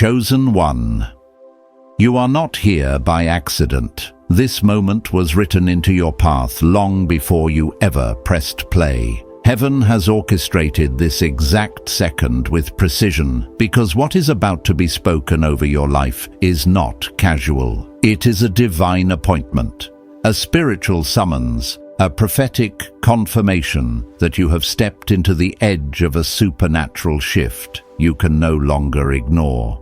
Chosen one. You are not here by accident. This moment was written into your path long before you ever pressed play. Heaven has orchestrated this exact second with precision, because what is about to be spoken over your life is not casual. It is a divine appointment, a spiritual summons, a prophetic confirmation that you have stepped into the edge of a supernatural shift you can no longer ignore.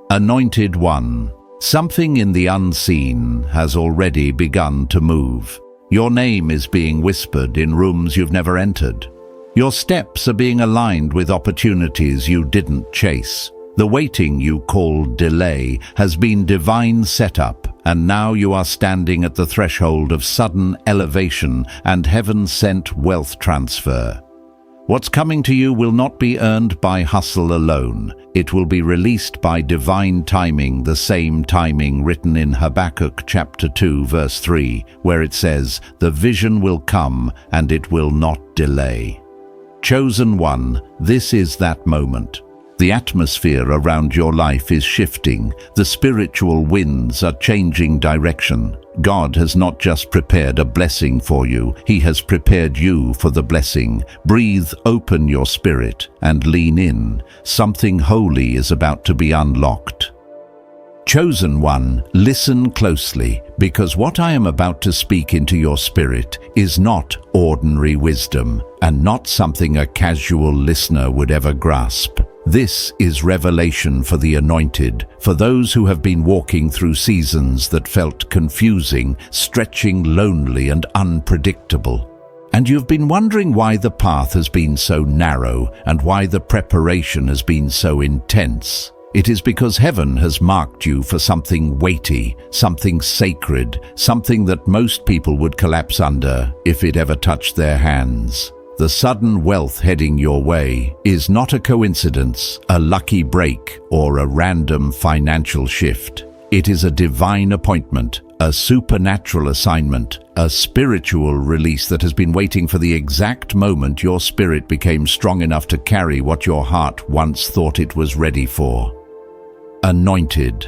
Anointed one. Something in the unseen has already begun to move. Your name is being whispered in rooms you've never entered. Your steps are being aligned with opportunities you didn't chase. The waiting you called delay has been divine setup, and now you are standing at the threshold of sudden elevation and heaven-sent wealth transfer. What's coming to you will not be earned by hustle alone. It will be released by divine timing, the same timing written in Habakkuk chapter 2 verse 3, where it says, "The vision will come and it will not delay." Chosen one, this is that moment. The atmosphere around your life is shifting. The spiritual winds are changing direction. God has not just prepared a blessing for you, He has prepared you for the blessing. Breathe, open your spirit, and lean in. Something holy is about to be unlocked. Chosen one, listen closely, because what I am about to speak into your spirit is not ordinary wisdom, and not something a casual listener would ever grasp. This is revelation for the anointed, for those who have been walking through seasons that felt confusing, stretching, lonely, and unpredictable. And you've been wondering why the path has been so narrow and why the preparation has been so intense. It is because heaven has marked you for something weighty, something sacred, something that most people would collapse under if it ever touched their hands. The sudden wealth heading your way is not a coincidence, a lucky break, or a random financial shift. It is a divine appointment, a supernatural assignment, a spiritual release that has been waiting for the exact moment your spirit became strong enough to carry what your heart once thought it was ready for. Anointed.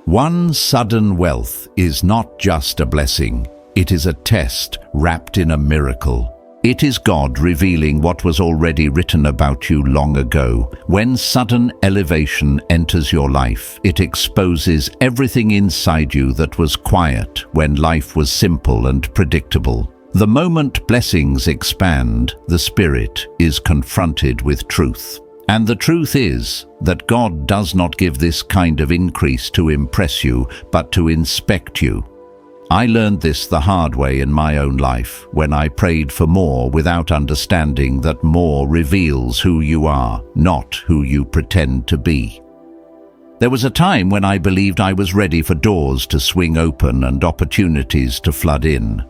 One sudden wealth is not just a blessing, it is a test wrapped in a miracle. It is God revealing what was already written about you long ago. When sudden elevation enters your life, it exposes everything inside you that was quiet when life was simple and predictable. The moment blessings expand, the spirit is confronted with truth. And the truth is that God does not give this kind of increase to impress you, but to inspect you. I learned this the hard way in my own life, when I prayed for more without understanding that more reveals who you are, not who you pretend to be. There was a time when I believed I was ready for doors to swing open and opportunities to flood in.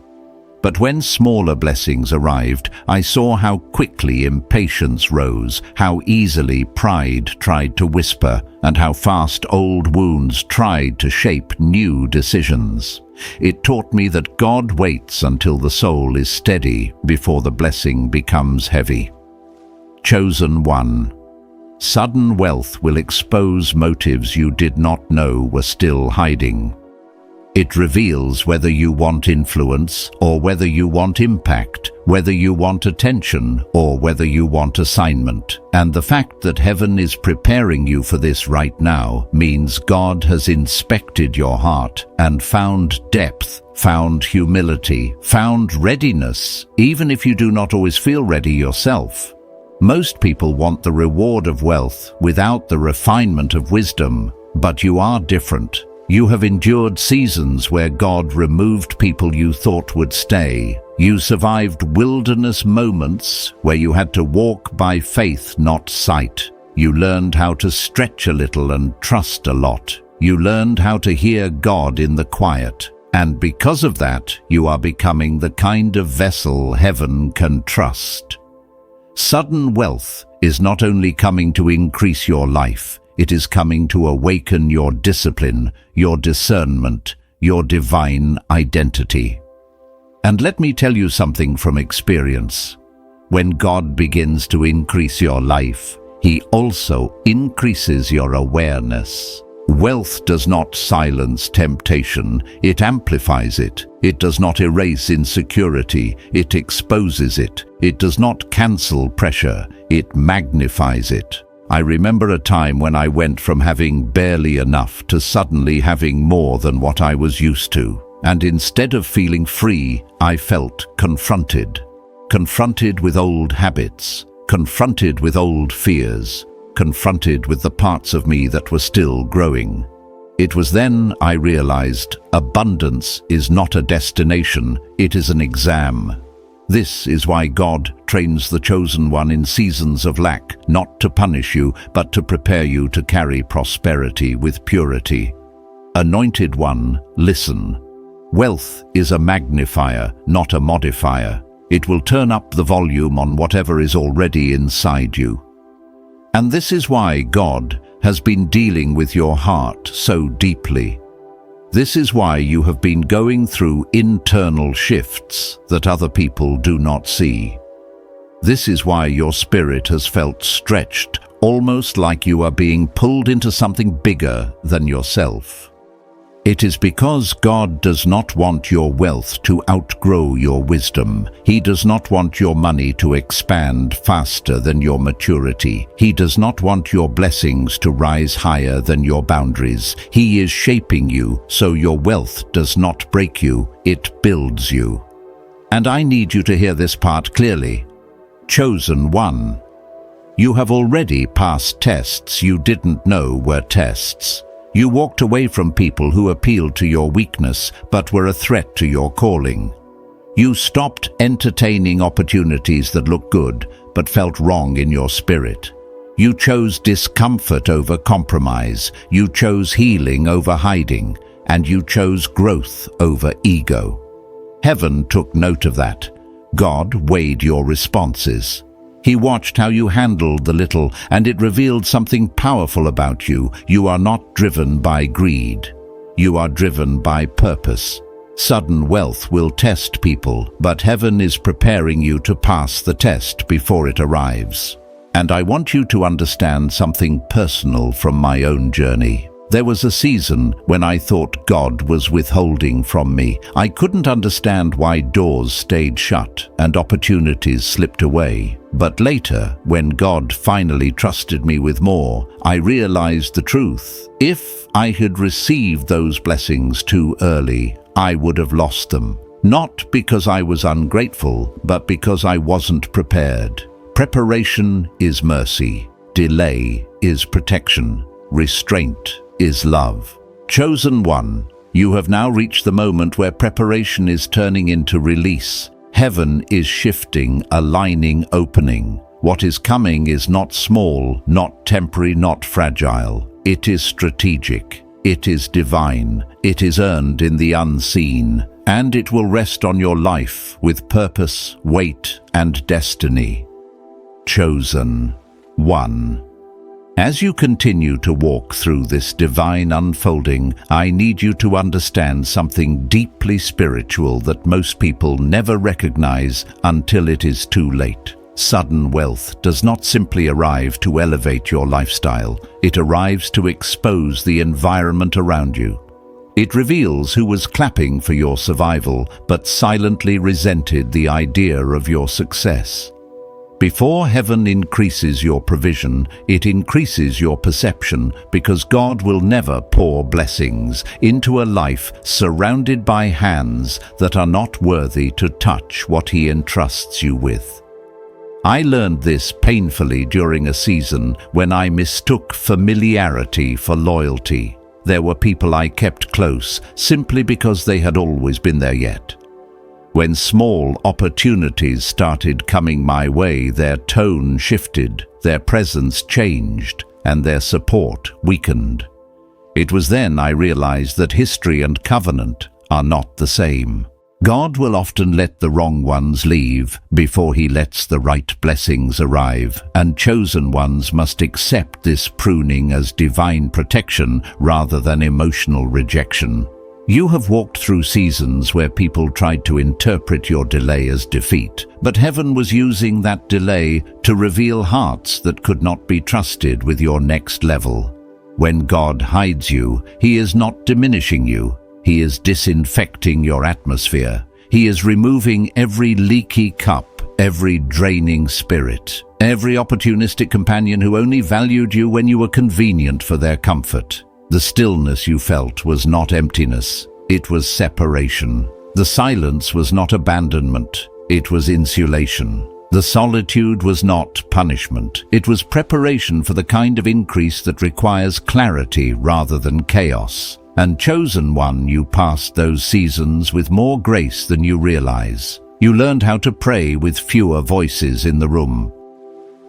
But when smaller blessings arrived, I saw how quickly impatience rose, how easily pride tried to whisper, and how fast old wounds tried to shape new decisions. It taught me that God waits until the soul is steady before the blessing becomes heavy. Chosen one. Sudden wealth will expose motives you did not know were still hiding. It reveals whether you want influence or whether you want impact, whether you want attention or whether you want assignment. And the fact that heaven is preparing you for this right now means God has inspected your heart and found depth, found humility, found readiness, even if you do not always feel ready yourself. Most people want the reward of wealth without the refinement of wisdom, but you are different. You have endured seasons where God removed people you thought would stay. You survived wilderness moments where you had to walk by faith, not sight. You learned how to stretch a little and trust a lot. You learned how to hear God in the quiet. And because of that, you are becoming the kind of vessel heaven can trust. Sudden wealth is not only coming to increase your life, it is coming to awaken your discipline, your discernment, your divine identity. And let me tell you something from experience. When God begins to increase your life, He also increases your awareness. Wealth does not silence temptation, it amplifies it. It does not erase insecurity, it exposes it. It does not cancel pressure, it magnifies it. I remember a time when I went from having barely enough to suddenly having more than what I was used to. And instead of feeling free, I felt confronted. Confronted with old habits, confronted with old fears, confronted with the parts of me that were still growing. It was then I realized abundance is not a destination, it is an exam. This is why God trains the chosen one in seasons of lack, not to punish you, but to prepare you to carry prosperity with purity. Anointed one, listen. Wealth is a magnifier, not a modifier. It will turn up the volume on whatever is already inside you. And this is why God has been dealing with your heart so deeply. This is why you have been going through internal shifts that other people do not see. This is why your spirit has felt stretched, almost like you are being pulled into something bigger than yourself. It is because God does not want your wealth to outgrow your wisdom. He does not want your money to expand faster than your maturity. He does not want your blessings to rise higher than your boundaries. He is shaping you so your wealth does not break you, it builds you. And I need you to hear this part clearly. Chosen one. You have already passed tests you didn't know were tests. You walked away from people who appealed to your weakness but were a threat to your calling. You stopped entertaining opportunities that looked good but felt wrong in your spirit. You chose discomfort over compromise. You chose healing over hiding. And you chose growth over ego. Heaven took note of that. God weighed your responses. He watched how you handled the little, and it revealed something powerful about you. You are not driven by greed. You are driven by purpose. Sudden wealth will test people, but heaven is preparing you to pass the test before it arrives. And I want you to understand something personal from my own journey. There was a season when I thought God was withholding from me. I couldn't understand why doors stayed shut and opportunities slipped away. But later, when God finally trusted me with more, I realized the truth. If I had received those blessings too early, I would have lost them. Not because I was ungrateful, but because I wasn't prepared. Preparation is mercy. Delay is protection. Restraint is love. Chosen one, you have now reached the moment where preparation is turning into release. Heaven is shifting, aligning, opening. What is coming is not small, not temporary, not fragile. It is strategic. It is divine. It is earned in the unseen. And it will rest on your life with purpose, weight, and destiny. Chosen one. As you continue to walk through this divine unfolding, I need you to understand something deeply spiritual that most people never recognize until it is too late. Sudden wealth does not simply arrive to elevate your lifestyle. It arrives to expose the environment around you. It reveals who was clapping for your survival but silently resented the idea of your success. Before heaven increases your provision, it increases your perception, because God will never pour blessings into a life surrounded by hands that are not worthy to touch what He entrusts you with. I learned this painfully during a season when I mistook familiarity for loyalty. There were people I kept close simply because they had always been there yet. When small opportunities started coming my way, their tone shifted, their presence changed, and their support weakened. It was then I realized that history and covenant are not the same. God will often let the wrong ones leave before He lets the right blessings arrive, and chosen ones must accept this pruning as divine protection rather than emotional rejection. You have walked through seasons where people tried to interpret your delay as defeat, but heaven was using that delay to reveal hearts that could not be trusted with your next level. When God hides you, He is not diminishing you. He is disinfecting your atmosphere. He is removing every leaky cup, every draining spirit, every opportunistic companion who only valued you when you were convenient for their comfort. The stillness you felt was not emptiness, it was separation. The silence was not abandonment, it was insulation. The solitude was not punishment, it was preparation for the kind of increase that requires clarity rather than chaos. And chosen one, you passed those seasons with more grace than you realize. You learned how to pray with fewer voices in the room.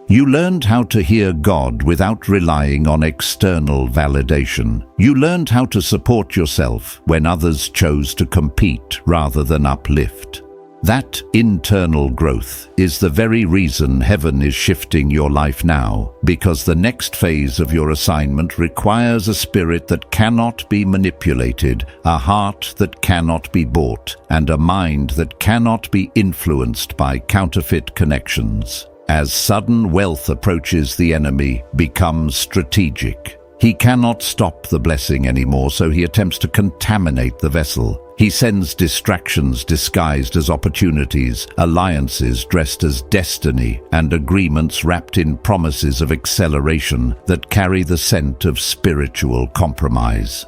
You learned how to hear God without relying on external validation. You learned how to support yourself when others chose to compete rather than uplift. That internal growth is the very reason heaven is shifting your life now, because the next phase of your assignment requires a spirit that cannot be manipulated, a heart that cannot be bought, and a mind that cannot be influenced by counterfeit connections. As sudden wealth approaches, the enemy becomes strategic. He cannot stop the blessing anymore, so he attempts to contaminate the vessel. He sends distractions disguised as opportunities, alliances dressed as destiny, and agreements wrapped in promises of acceleration that carry the scent of spiritual compromise.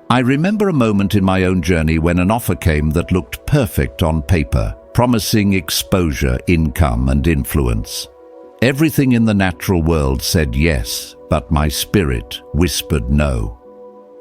I remember a moment in my own journey when an offer came that looked perfect on paper, promising exposure, income, and influence. Everything in the natural world said yes, but my spirit whispered no.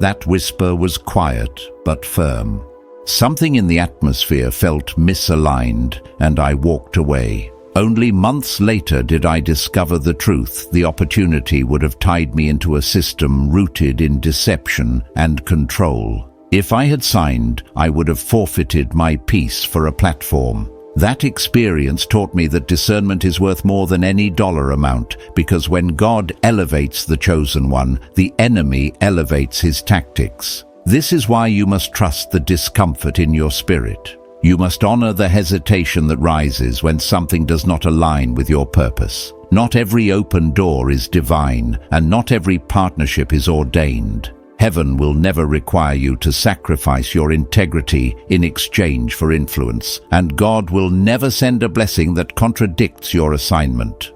That whisper was quiet but firm. Something in the atmosphere felt misaligned, and I walked away. Only months later did I discover the truth. The opportunity would have tied me into a system rooted in deception and control. If I had signed, I would have forfeited my peace for a platform. That experience taught me that discernment is worth more than any dollar amount, because when God elevates the chosen one, the enemy elevates his tactics. This is why you must trust the discomfort in your spirit. You must honor the hesitation that rises when something does not align with your purpose. Not every open door is divine, and not every partnership is ordained. Heaven will never require you to sacrifice your integrity in exchange for influence, and God will never send a blessing that contradicts your assignment.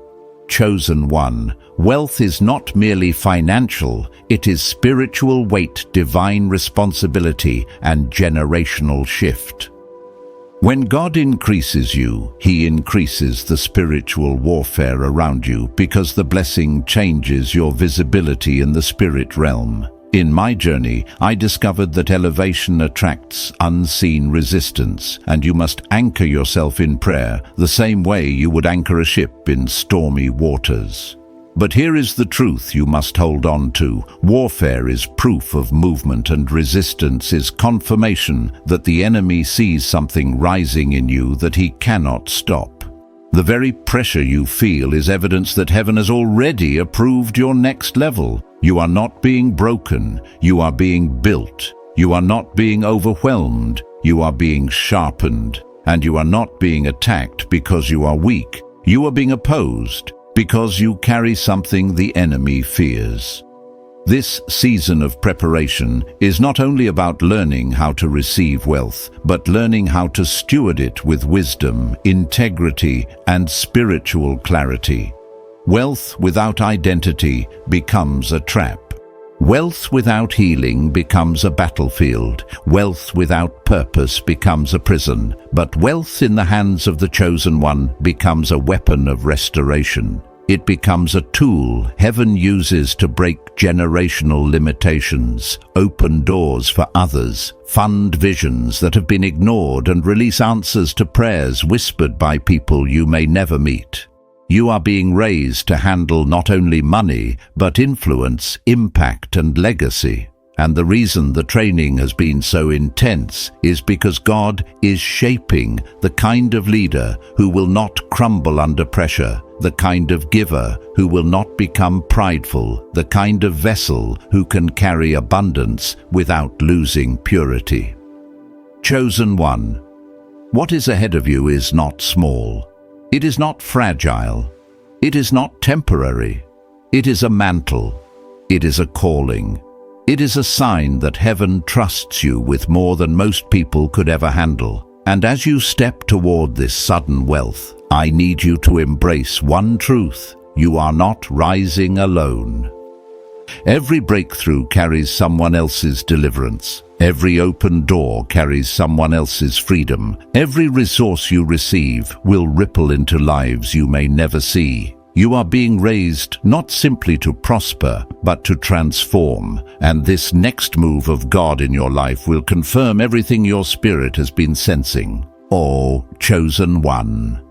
Chosen one, wealth is not merely financial, it is spiritual weight, divine responsibility, and generational shift. When God increases you, He increases the spiritual warfare around you, because the blessing changes your visibility in the spirit realm. In my journey, I discovered that elevation attracts unseen resistance, and you must anchor yourself in prayer the same way you would anchor a ship in stormy waters. But here is the truth you must hold on to. Warfare is proof of movement, and resistance is confirmation that the enemy sees something rising in you that he cannot stop. The very pressure you feel is evidence that heaven has already approved your next level. You are not being broken, you are being built. You are not being overwhelmed, you are being sharpened. And you are not being attacked because you are weak. You are being opposed because you carry something the enemy fears. This season of preparation is not only about learning how to receive wealth, but learning how to steward it with wisdom, integrity, and spiritual clarity. Wealth without identity becomes a trap. Wealth without healing becomes a battlefield. Wealth without purpose becomes a prison. But wealth in the hands of the chosen one becomes a weapon of restoration. It becomes a tool heaven uses to break generational limitations, open doors for others, fund visions that have been ignored, and release answers to prayers whispered by people you may never meet. You are being raised to handle not only money, but influence, impact, and legacy. And the reason the training has been so intense is because God is shaping the kind of leader who will not crumble under pressure, the kind of giver who will not become prideful, the kind of vessel who can carry abundance without losing purity. Chosen one, what is ahead of you is not small. It is not fragile. It is not temporary. It is a mantle. It is a calling. It is a sign that heaven trusts you with more than most people could ever handle. And as you step toward this sudden wealth, I need you to embrace one truth: you are not rising alone. Every breakthrough carries someone else's deliverance. Every open door carries someone else's freedom. Every resource you receive will ripple into lives you may never see. You are being raised not simply to prosper, but to transform. And this next move of God in your life will confirm everything your spirit has been sensing. Oh, chosen one.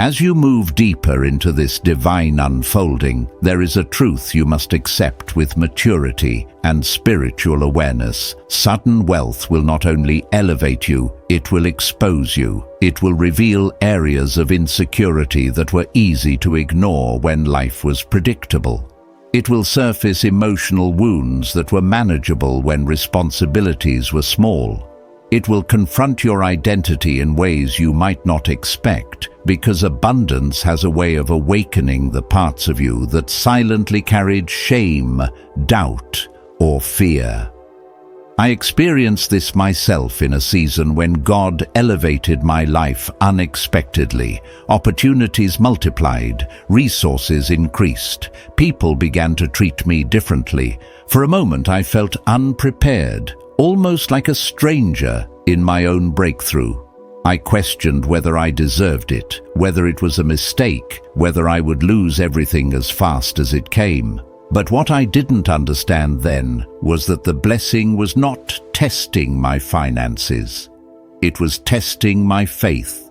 As you move deeper into this divine unfolding, there is a truth you must accept with maturity and spiritual awareness. Sudden wealth will not only elevate you, it will expose you. It will reveal areas of insecurity that were easy to ignore when life was predictable. It will surface emotional wounds that were manageable when responsibilities were small. It will confront your identity in ways you might not expect, because abundance has a way of awakening the parts of you that silently carried shame, doubt, or fear. I experienced this myself in a season when God elevated my life unexpectedly. Opportunities multiplied, resources increased, people began to treat me differently. For a moment I felt unprepared, almost like a stranger in my own breakthrough. I questioned whether I deserved it, whether it was a mistake, whether I would lose everything as fast as it came. But what I didn't understand then was that the blessing was not testing my finances. It was testing my faith.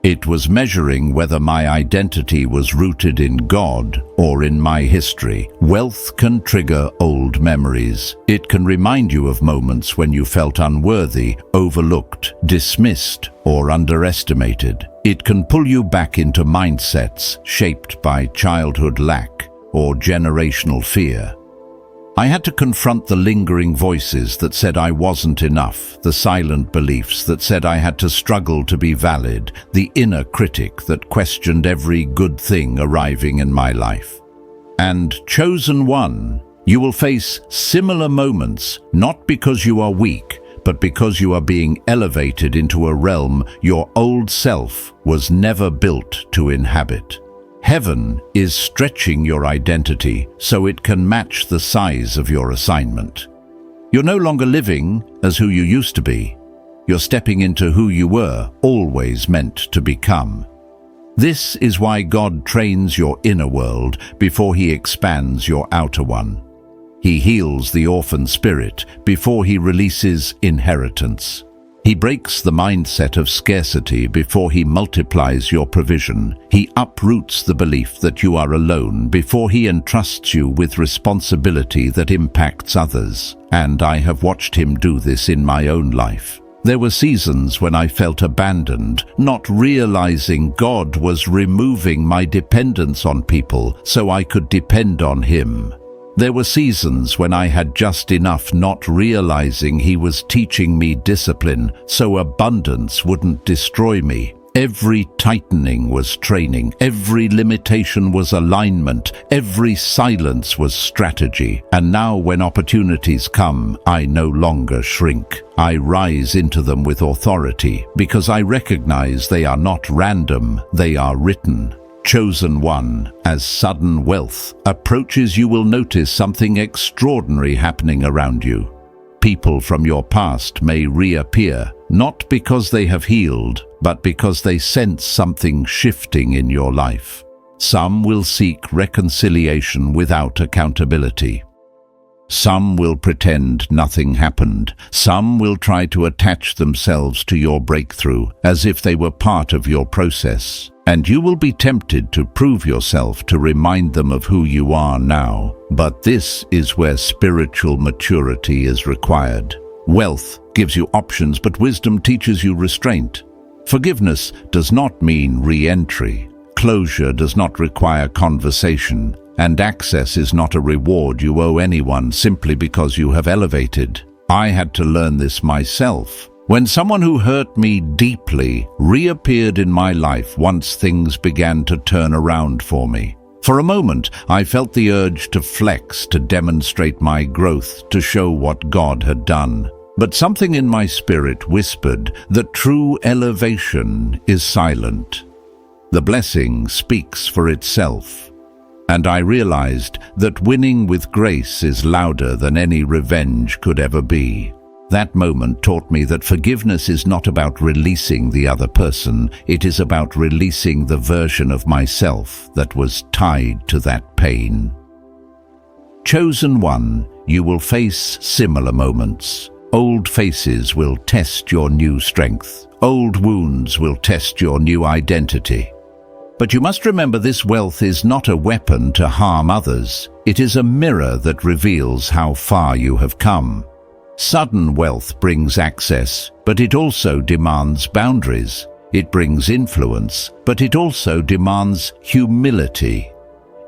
It was measuring whether my identity was rooted in God or in my history. Wealth can trigger old memories. It can remind you of moments when you felt unworthy, overlooked, dismissed, or underestimated. It can pull you back into mindsets shaped by childhood lack or generational fear. I had to confront the lingering voices that said I wasn't enough, the silent beliefs that said I had to struggle to be valid, the inner critic that questioned every good thing arriving in my life. And chosen one, you will face similar moments, not because you are weak, but because you are being elevated into a realm your old self was never built to inhabit. Heaven is stretching your identity so it can match the size of your assignment. You're no longer living as who you used to be. You're stepping into who you were always meant to become. This is why God trains your inner world before He expands your outer one. He heals the orphan spirit before He releases inheritance. He breaks the mindset of scarcity before He multiplies your provision. He uproots the belief that you are alone before He entrusts you with responsibility that impacts others. And I have watched Him do this in my own life. There were seasons when I felt abandoned, not realizing God was removing my dependence on people so I could depend on Him. There were seasons when I had just enough, not realizing He was teaching me discipline so abundance wouldn't destroy me. Every tightening was training, every limitation was alignment, every silence was strategy. And now when opportunities come, I no longer shrink. I rise into them with authority because I recognize they are not random, they are written. Chosen one, as sudden wealth approaches, you will notice something extraordinary happening around you. People from your past may reappear, not because they have healed, but because they sense something shifting in your life. Some will seek reconciliation without accountability. Some will pretend nothing happened. Some will try to attach themselves to your breakthrough as if they were part of your process. And you will be tempted to prove yourself to remind them of who you are now. But this is where spiritual maturity is required. Wealth gives you options, but wisdom teaches you restraint. Forgiveness does not mean re-entry. closure does not require conversation, and access is not a reward you owe anyone simply because you have elevated. I had to learn this myself. When someone who hurt me deeply reappeared in my life once things began to turn around for me. For a moment, I felt the urge to flex, to demonstrate my growth, to show what God had done. But something in my spirit whispered that true elevation is silent. The blessing speaks for itself. And I realized that winning with grace is louder than any revenge could ever be. That moment taught me that forgiveness is not about releasing the other person, it is about releasing the version of myself that was tied to that pain. Chosen one, you will face similar moments. Old faces will test your new strength. Old wounds will test your new identity. But you must remember, this wealth is not a weapon to harm others. It is a mirror that reveals how far you have come. Sudden wealth brings access, but it also demands boundaries. It brings influence, but it also demands humility.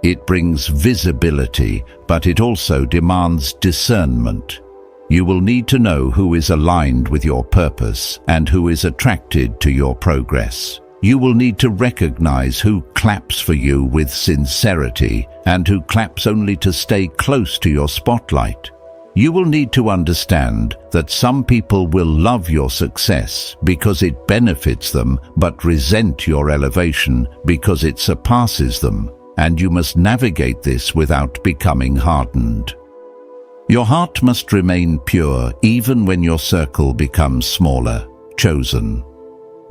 It brings visibility, but it also demands discernment. You will need to know who is aligned with your purpose and who is attracted to your progress. You will need to recognize who claps for you with sincerity and who claps only to stay close to your spotlight. You will need to understand that some people will love your success because it benefits them, but resent your elevation because it surpasses them, and you must navigate this without becoming hardened. Your heart must remain pure even when your circle becomes smaller. Chosen.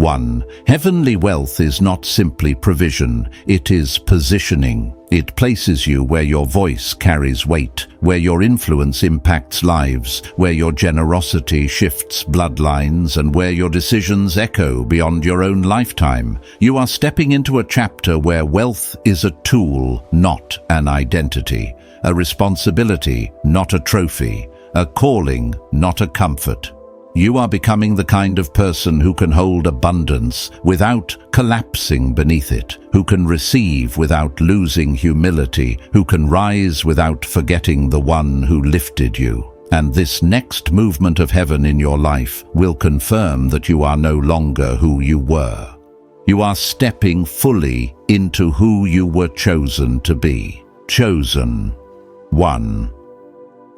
1. Heavenly wealth is not simply provision, it is positioning. It places you where your voice carries weight, where your influence impacts lives, where your generosity shifts bloodlines, and where your decisions echo beyond your own lifetime. You are stepping into a chapter where wealth is a tool, not an identity, a responsibility, not a trophy, a calling, not a comfort. You are becoming the kind of person who can hold abundance without collapsing beneath it, who can receive without losing humility, who can rise without forgetting the one who lifted you. And this next movement of heaven in your life will confirm that you are no longer who you were. You are stepping fully into who you were chosen to be. Chosen. 1.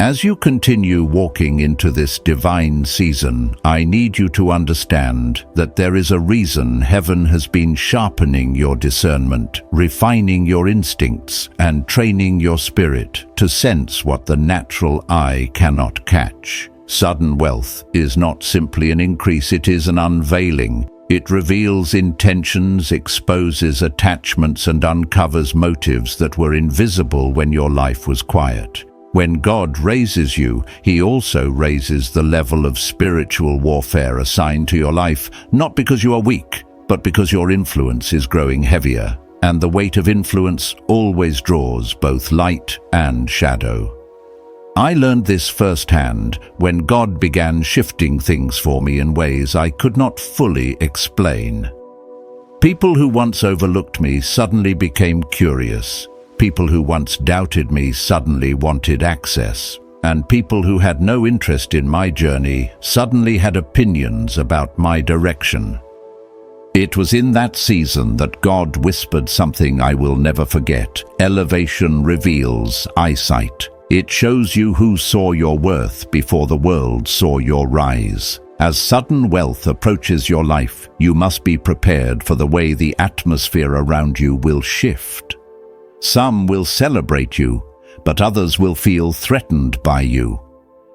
As you continue walking into this divine season, I need you to understand that there is a reason heaven has been sharpening your discernment, refining your instincts, and training your spirit to sense what the natural eye cannot catch. Sudden wealth is not simply an increase, it is an unveiling. It reveals intentions, exposes attachments, and uncovers motives that were invisible when your life was quiet. When God raises you, He also raises the level of spiritual warfare assigned to your life, not because you are weak, but because your influence is growing heavier, and the weight of influence always draws both light and shadow. I learned this firsthand when God began shifting things for me in ways I could not fully explain. People who once overlooked me suddenly became curious. People who once doubted me suddenly wanted access, and people who had no interest in my journey suddenly had opinions about my direction. It was in that season that God whispered something I will never forget. Elevation reveals eyesight. It shows you who saw your worth before the world saw your rise. As sudden wealth approaches your life, you must be prepared for the way the atmosphere around you will shift. Some will celebrate you, but others will feel threatened by you.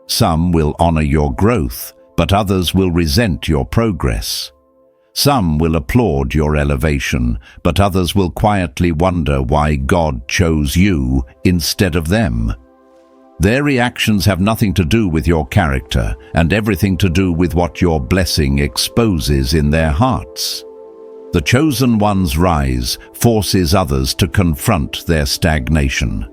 Some will honor your growth, but others will resent your progress. Some will applaud your elevation, but others will quietly wonder why God chose you instead of them. Their reactions have nothing to do with your character and everything to do with what your blessing exposes in their hearts. The chosen one's rise forces others to confront their stagnation.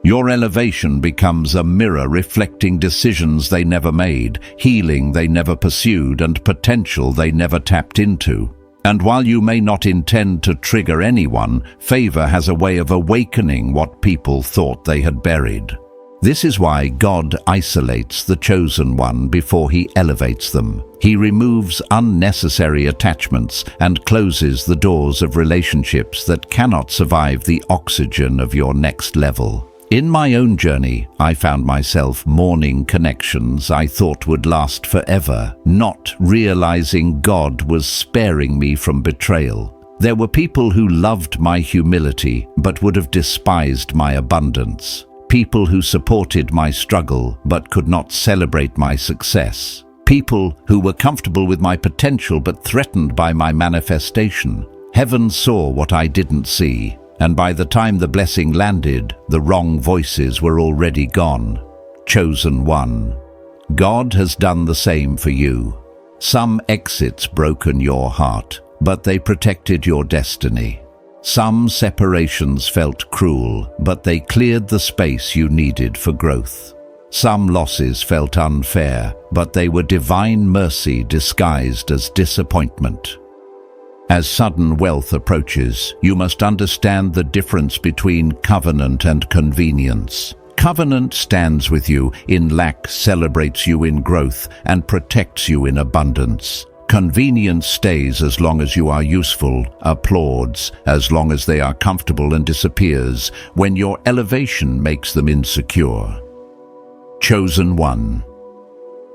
Your elevation becomes a mirror reflecting decisions they never made, healing they never pursued, and potential they never tapped into. And while you may not intend to trigger anyone, favor has a way of awakening what people thought they had buried. This is why God isolates the chosen one before he elevates them. He removes unnecessary attachments and closes the doors of relationships that cannot survive the oxygen of your next level. In my own journey, I found myself mourning connections I thought would last forever, not realizing God was sparing me from betrayal. There were people who loved my humility but would have despised my abundance. People who supported my struggle but could not celebrate my success. People who were comfortable with my potential but threatened by my manifestation. Heaven saw what I didn't see, and by the time the blessing landed, the wrong voices were already gone. Chosen one. God has done the same for you. Some exits broken your heart, but they protected your destiny. Some separations felt cruel, but they cleared the space you needed for growth. Some losses felt unfair, but they were divine mercy disguised as disappointment. As sudden wealth approaches, you must understand the difference between covenant and convenience. Covenant stands with you in lack, celebrates you in growth, and protects you in abundance. Convenience stays as long as you are useful, applauds as long as they are comfortable, and disappears when your elevation makes them insecure. Chosen one.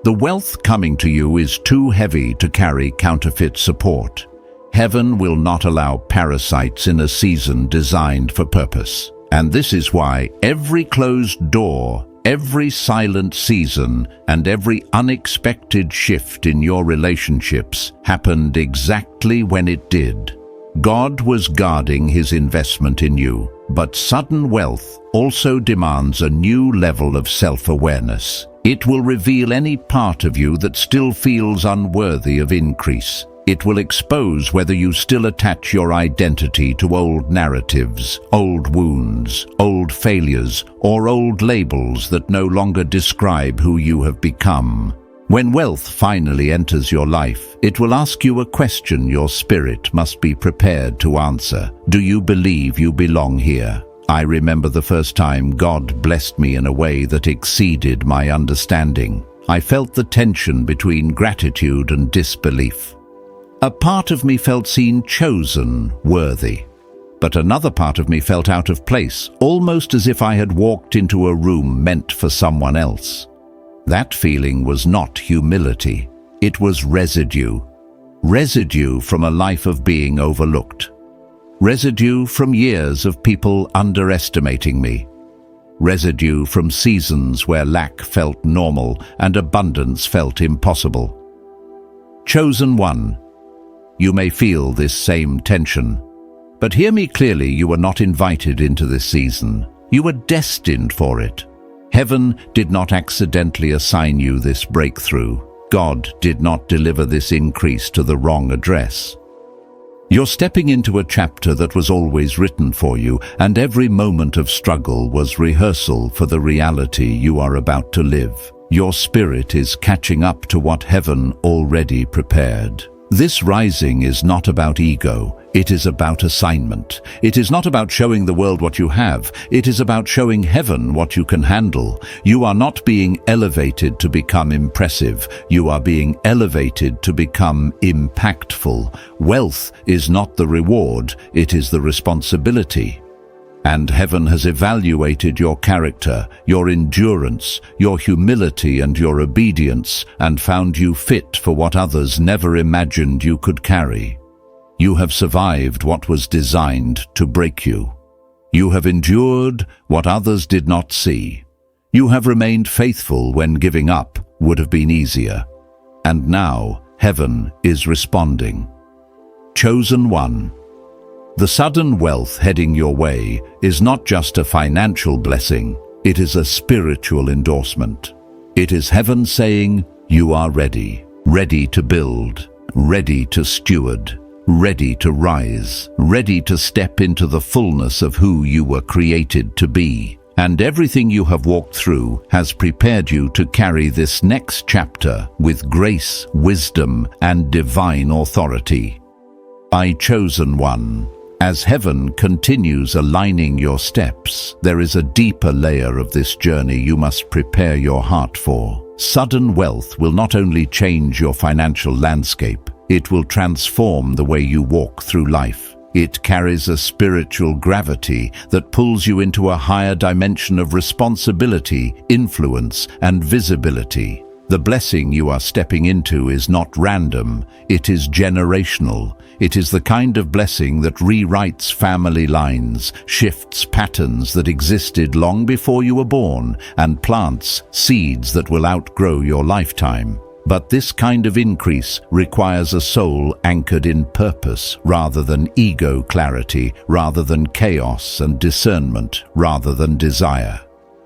The wealth coming to you is too heavy to carry counterfeit support. Heaven will not allow parasites in a season designed for purpose. And this is why every closed door, every silent season, and every unexpected shift in your relationships happened exactly when it did. God was guarding his investment in you, but sudden wealth also demands a new level of self-awareness. It will reveal any part of you that still feels unworthy of increase. It will expose whether you still attach your identity to old narratives, old wounds, old failures, or old labels that no longer describe who you have become. When wealth finally enters your life, it will ask you a question your spirit must be prepared to answer. Do you believe you belong here? I remember the first time God blessed me in a way that exceeded my understanding. I felt the tension between gratitude and disbelief. A part of me felt seen, chosen, worthy. But another part of me felt out of place, almost as if I had walked into a room meant for someone else. That feeling was not humility. It was residue. Residue from a life of being overlooked. Residue from years of people underestimating me. Residue from seasons where lack felt normal and abundance felt impossible. Chosen one. You may feel this same tension. But hear me clearly, you were not invited into this season. You were destined for it. Heaven did not accidentally assign you this breakthrough. God did not deliver this increase to the wrong address. You're stepping into a chapter that was always written for you, and every moment of struggle was rehearsal for the reality you are about to live. Your spirit is catching up to what heaven already prepared. This rising is not about ego, it is about assignment. It is not about showing the world what you have, it is about showing heaven what you can handle. You are not being elevated to become impressive, you are being elevated to become impactful. Wealth is not the reward, it is the responsibility. And heaven has evaluated your character, your endurance, your humility and your obedience, and found you fit for what others never imagined you could carry. You have survived what was designed to break you. You have endured what others did not see. You have remained faithful when giving up would have been easier. And now heaven is responding. Chosen one. The sudden wealth heading your way is not just a financial blessing, it is a spiritual endorsement. It is heaven saying, you are ready, ready to build, ready to steward, ready to rise, ready to step into the fullness of who you were created to be. And everything you have walked through has prepared you to carry this next chapter with grace, wisdom, and divine authority. My chosen one, as heaven continues aligning your steps, there is a deeper layer of this journey you must prepare your heart for. Sudden wealth will not only change your financial landscape, it will transform the way you walk through life. It carries a spiritual gravity that pulls you into a higher dimension of responsibility, influence, and visibility. The blessing you are stepping into is not random, it is generational. It is the kind of blessing that rewrites family lines, shifts patterns that existed long before you were born, and plants seeds that will outgrow your lifetime. But this kind of increase requires a soul anchored in purpose rather than ego clarity, rather than chaos, and discernment rather than desire.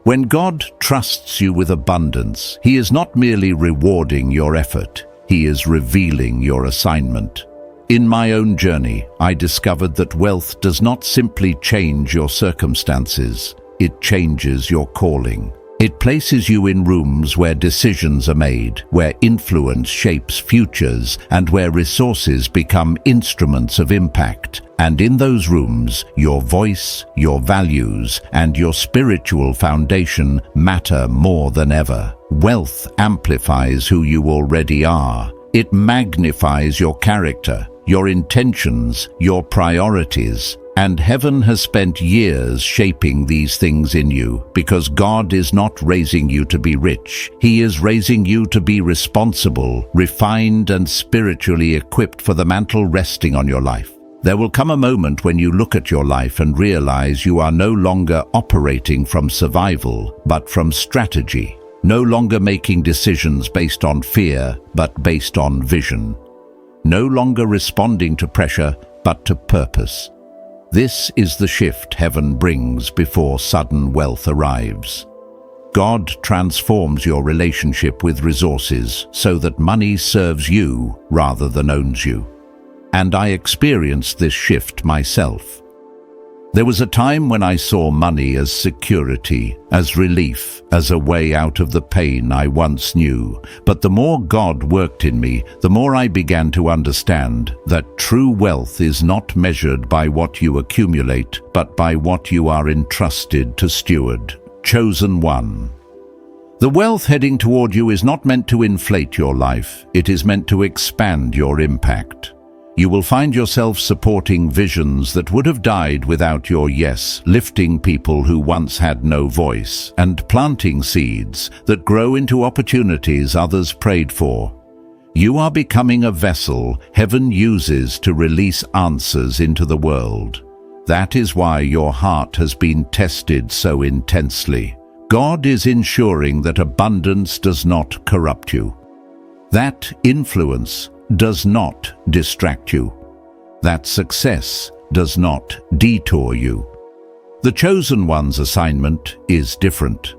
When God trusts you with abundance, He is not merely rewarding your effort, He is revealing your assignment. In my own journey, I discovered that wealth does not simply change your circumstances, it changes your calling. It places you in rooms where decisions are made, where influence shapes futures, and where resources become instruments of impact. And in those rooms, your voice, your values, and your spiritual foundation matter more than ever. Wealth amplifies who you already are. It magnifies your character, your intentions, your priorities. And heaven has spent years shaping these things in you, because God is not raising you to be rich. He is raising you to be responsible, refined, and spiritually equipped for the mantle resting on your life. There will come a moment when you look at your life and realize you are no longer operating from survival, but from strategy. No longer making decisions based on fear, but based on vision. No longer responding to pressure, but to purpose. This is the shift heaven brings before sudden wealth arrives. God transforms your relationship with resources so that money serves you rather than owns you. And I experienced this shift myself. There was a time when I saw money as security, as relief, as a way out of the pain I once knew. But the more God worked in me, the more I began to understand that true wealth is not measured by what you accumulate, but by what you are entrusted to steward. Chosen one. The wealth heading toward you is not meant to inflate your life, it is meant to expand your impact. You will find yourself supporting visions that would have died without your yes, lifting people who once had no voice, and planting seeds that grow into opportunities others prayed for. You are becoming a vessel heaven uses to release answers into the world. That is why your heart has been tested so intensely. God is ensuring that abundance does not corrupt you. That influence does not distract you. That success does not detour you. The chosen one's assignment is different.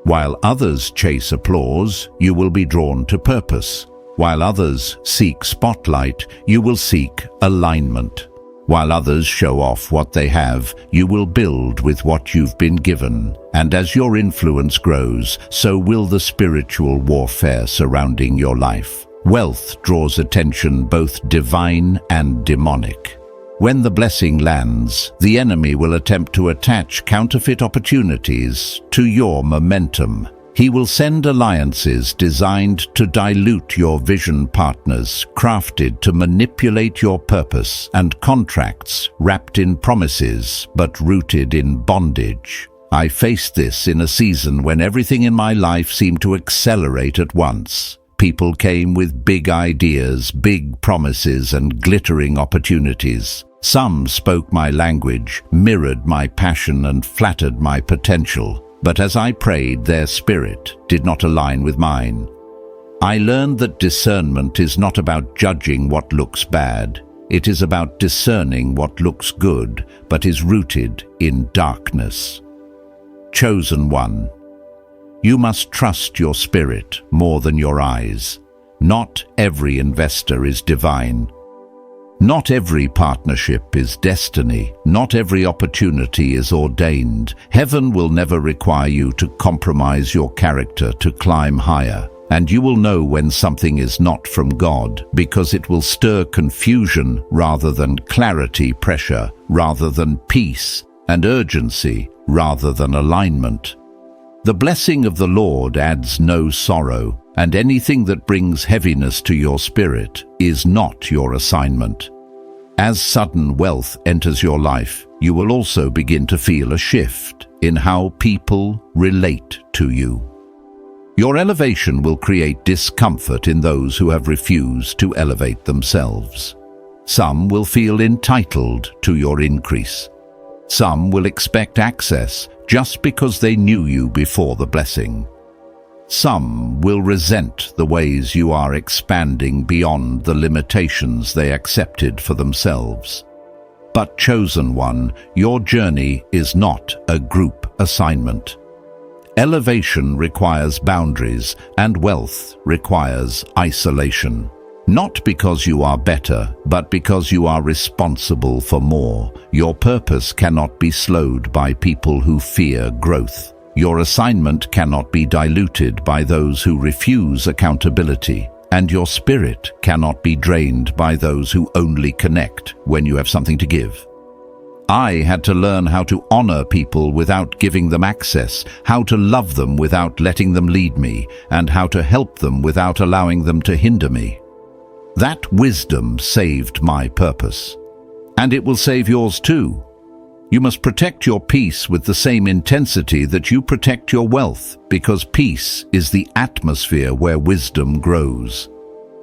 While others chase applause, you will be drawn to purpose. While others seek spotlight, you will seek alignment. While others show off what they have, you will build with what you've been given. And as your influence grows, so will the spiritual warfare surrounding your life. Wealth draws attention both divine and demonic. When the blessing lands, the enemy will attempt to attach counterfeit opportunities to your momentum. He will send alliances designed to dilute your vision, partners crafted to manipulate your purpose, and contracts wrapped in promises but rooted in bondage. I faced this in a season when everything in my life seemed to accelerate at once. People came with big ideas, big promises, and glittering opportunities. Some spoke my language, mirrored my passion, and flattered my potential. But as I prayed, their spirit did not align with mine. I learned that discernment is not about judging what looks bad. It is about discerning what looks good, but is rooted in darkness. Chosen one. You must trust your spirit more than your eyes. Not every investor is divine. Not every partnership is destiny. Not every opportunity is ordained. Heaven will never require you to compromise your character to climb higher. And you will know when something is not from God, because it will stir confusion rather than clarity, pressure rather than peace, and urgency rather than alignment. The blessing of the Lord adds no sorrow, and anything that brings heaviness to your spirit is not your assignment. As sudden wealth enters your life, you will also begin to feel a shift in how people relate to you. Your elevation will create discomfort in those who have refused to elevate themselves. Some will feel entitled to your increase. Some will expect access just because they knew you before the blessing. Some will resent the ways you are expanding beyond the limitations they accepted for themselves. But chosen one, your journey is not a group assignment. Elevation requires boundaries, and wealth requires isolation. Not because you are better, but because you are responsible for more. Your purpose cannot be slowed by people who fear growth. Your assignment cannot be diluted by those who refuse accountability. And your spirit cannot be drained by those who only connect when you have something to give. I had to learn how to honor people without giving them access, how to love them without letting them lead me, and how to help them without allowing them to hinder me. That wisdom saved my purpose. And it will save yours too. You must protect your peace with the same intensity that you protect your wealth, because peace is the atmosphere where wisdom grows.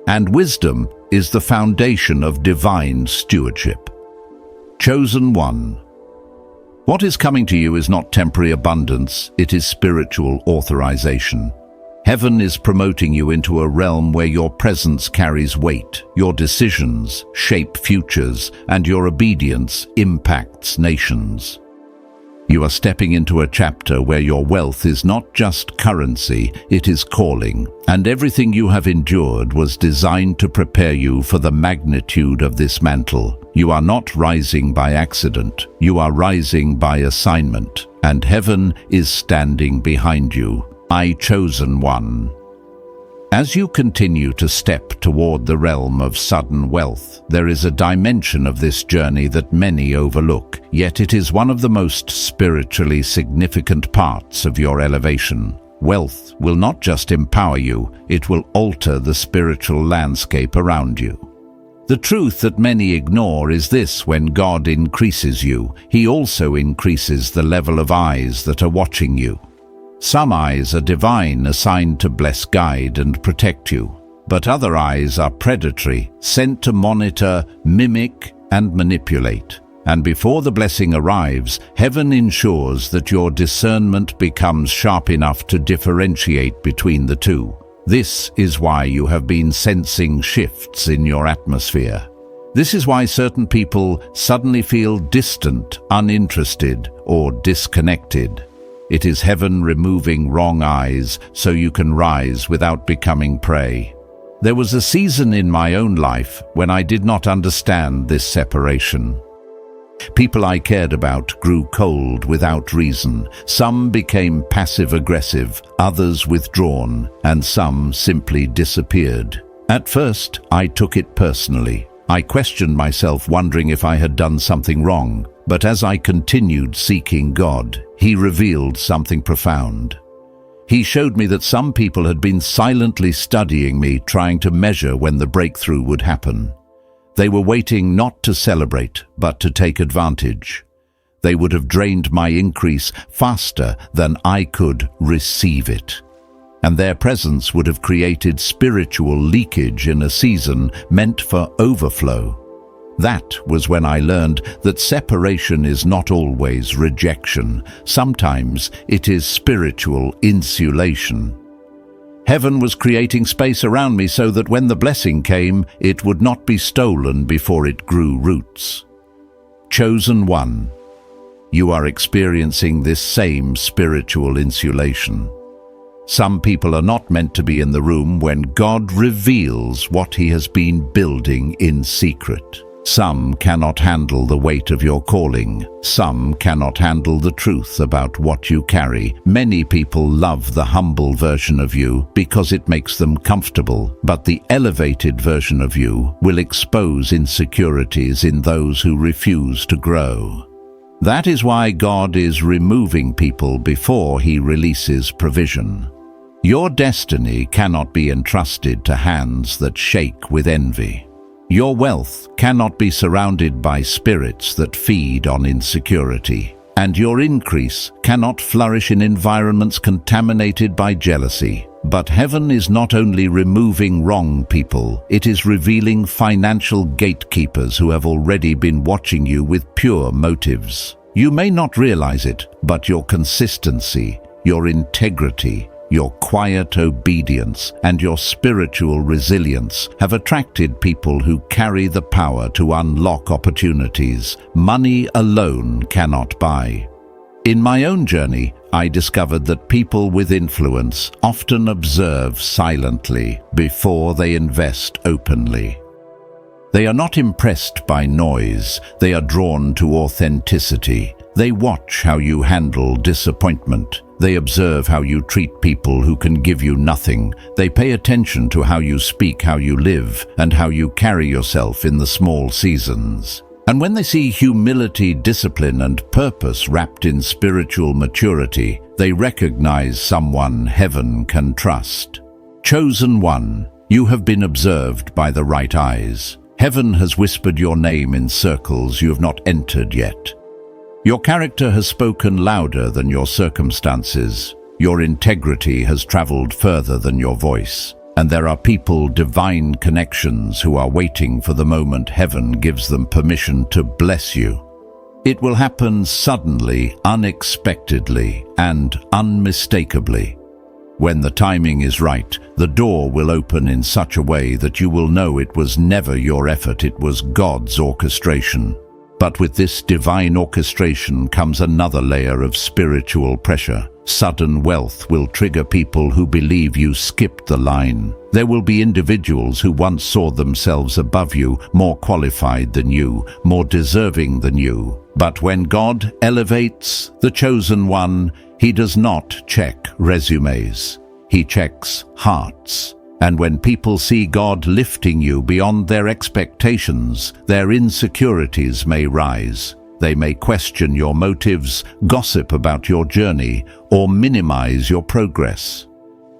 And wisdom is the foundation of divine stewardship. Chosen one. What is coming to you is not temporary abundance, it is spiritual authorization. Heaven is promoting you into a realm where your presence carries weight, your decisions shape futures, and your obedience impacts nations. You are stepping into a chapter where your wealth is not just currency, it is calling, and everything you have endured was designed to prepare you for the magnitude of this mantle. You are not rising by accident, you are rising by assignment, and heaven is standing behind you. Chosen one. As you continue to step toward the realm of sudden wealth, there is a dimension of this journey that many overlook, yet it is one of the most spiritually significant parts of your elevation. Wealth will not just empower you, it will alter the spiritual landscape around you. The truth that many ignore is this: when God increases you, He also increases the level of eyes that are watching you. Some eyes are divine, assigned to bless, guide, and protect you. But other eyes are predatory, sent to monitor, mimic, and manipulate. And before the blessing arrives, heaven ensures that your discernment becomes sharp enough to differentiate between the two. This is why you have been sensing shifts in your atmosphere. This is why certain people suddenly feel distant, uninterested, or disconnected. It is heaven removing wrong eyes so you can rise without becoming prey. There was a season in my own life when I did not understand this separation. People I cared about grew cold without reason. Some became passive-aggressive, others withdrawn, and some simply disappeared. At first, I took it personally. I questioned myself, wondering if I had done something wrong. But as I continued seeking God, He revealed something profound. He showed me that some people had been silently studying me, trying to measure when the breakthrough would happen. They were waiting not to celebrate, but to take advantage. They would have drained my increase faster than I could receive it. And their presence would have created spiritual leakage in a season meant for overflow. That was when I learned that separation is not always rejection. Sometimes it is spiritual insulation. Heaven was creating space around me so that when the blessing came, it would not be stolen before it grew roots. Chosen one, you are experiencing this same spiritual insulation. Some people are not meant to be in the room when God reveals what He has been building in secret. Some cannot handle the weight of your calling. Some cannot handle the truth about what you carry. Many people love the humble version of you because it makes them comfortable, but the elevated version of you will expose insecurities in those who refuse to grow. That is why God is removing people before He releases provision. Your destiny cannot be entrusted to hands that shake with envy. Your wealth cannot be surrounded by spirits that feed on insecurity, and your increase cannot flourish in environments contaminated by jealousy. But heaven is not only removing wrong people, it is revealing financial gatekeepers who have already been watching you with pure motives. You may not realize it, but your consistency, your integrity, your quiet obedience, and your spiritual resilience have attracted people who carry the power to unlock opportunities money alone cannot buy. In my own journey, I discovered that people with influence often observe silently before they invest openly. They are not impressed by noise, they are drawn to authenticity. They watch how you handle disappointment. They observe how you treat people who can give you nothing. They pay attention to how you speak, how you live, and how you carry yourself in the small seasons. And when they see humility, discipline, and purpose wrapped in spiritual maturity, they recognize someone heaven can trust. Chosen one, you have been observed by the right eyes. Heaven has whispered your name in circles you have not entered yet. Your character has spoken louder than your circumstances. Your integrity has traveled further than your voice. And there are people, divine connections, who are waiting for the moment heaven gives them permission to bless you. It will happen suddenly, unexpectedly, and unmistakably. When the timing is right, the door will open in such a way that you will know it was never your effort, it was God's orchestration. But with this divine orchestration comes another layer of spiritual pressure. Sudden wealth will trigger people who believe you skipped the line. There will be individuals who once saw themselves above you, more qualified than you, more deserving than you. But when God elevates the chosen one, He does not check resumes. He checks hearts. And when people see God lifting you beyond their expectations, their insecurities may rise. They may question your motives, gossip about your journey, or minimize your progress.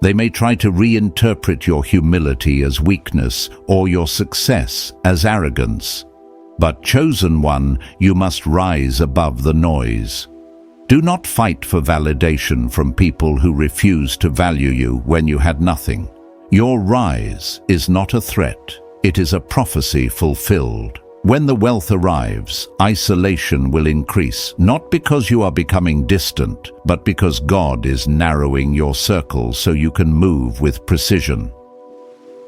They may try to reinterpret your humility as weakness or your success as arrogance. But chosen one, you must rise above the noise. Do not fight for validation from people who refuse to value you when you had nothing. Your rise is not a threat, it is a prophecy fulfilled. When the wealth arrives, isolation will increase, not because you are becoming distant, but because God is narrowing your circle so you can move with precision.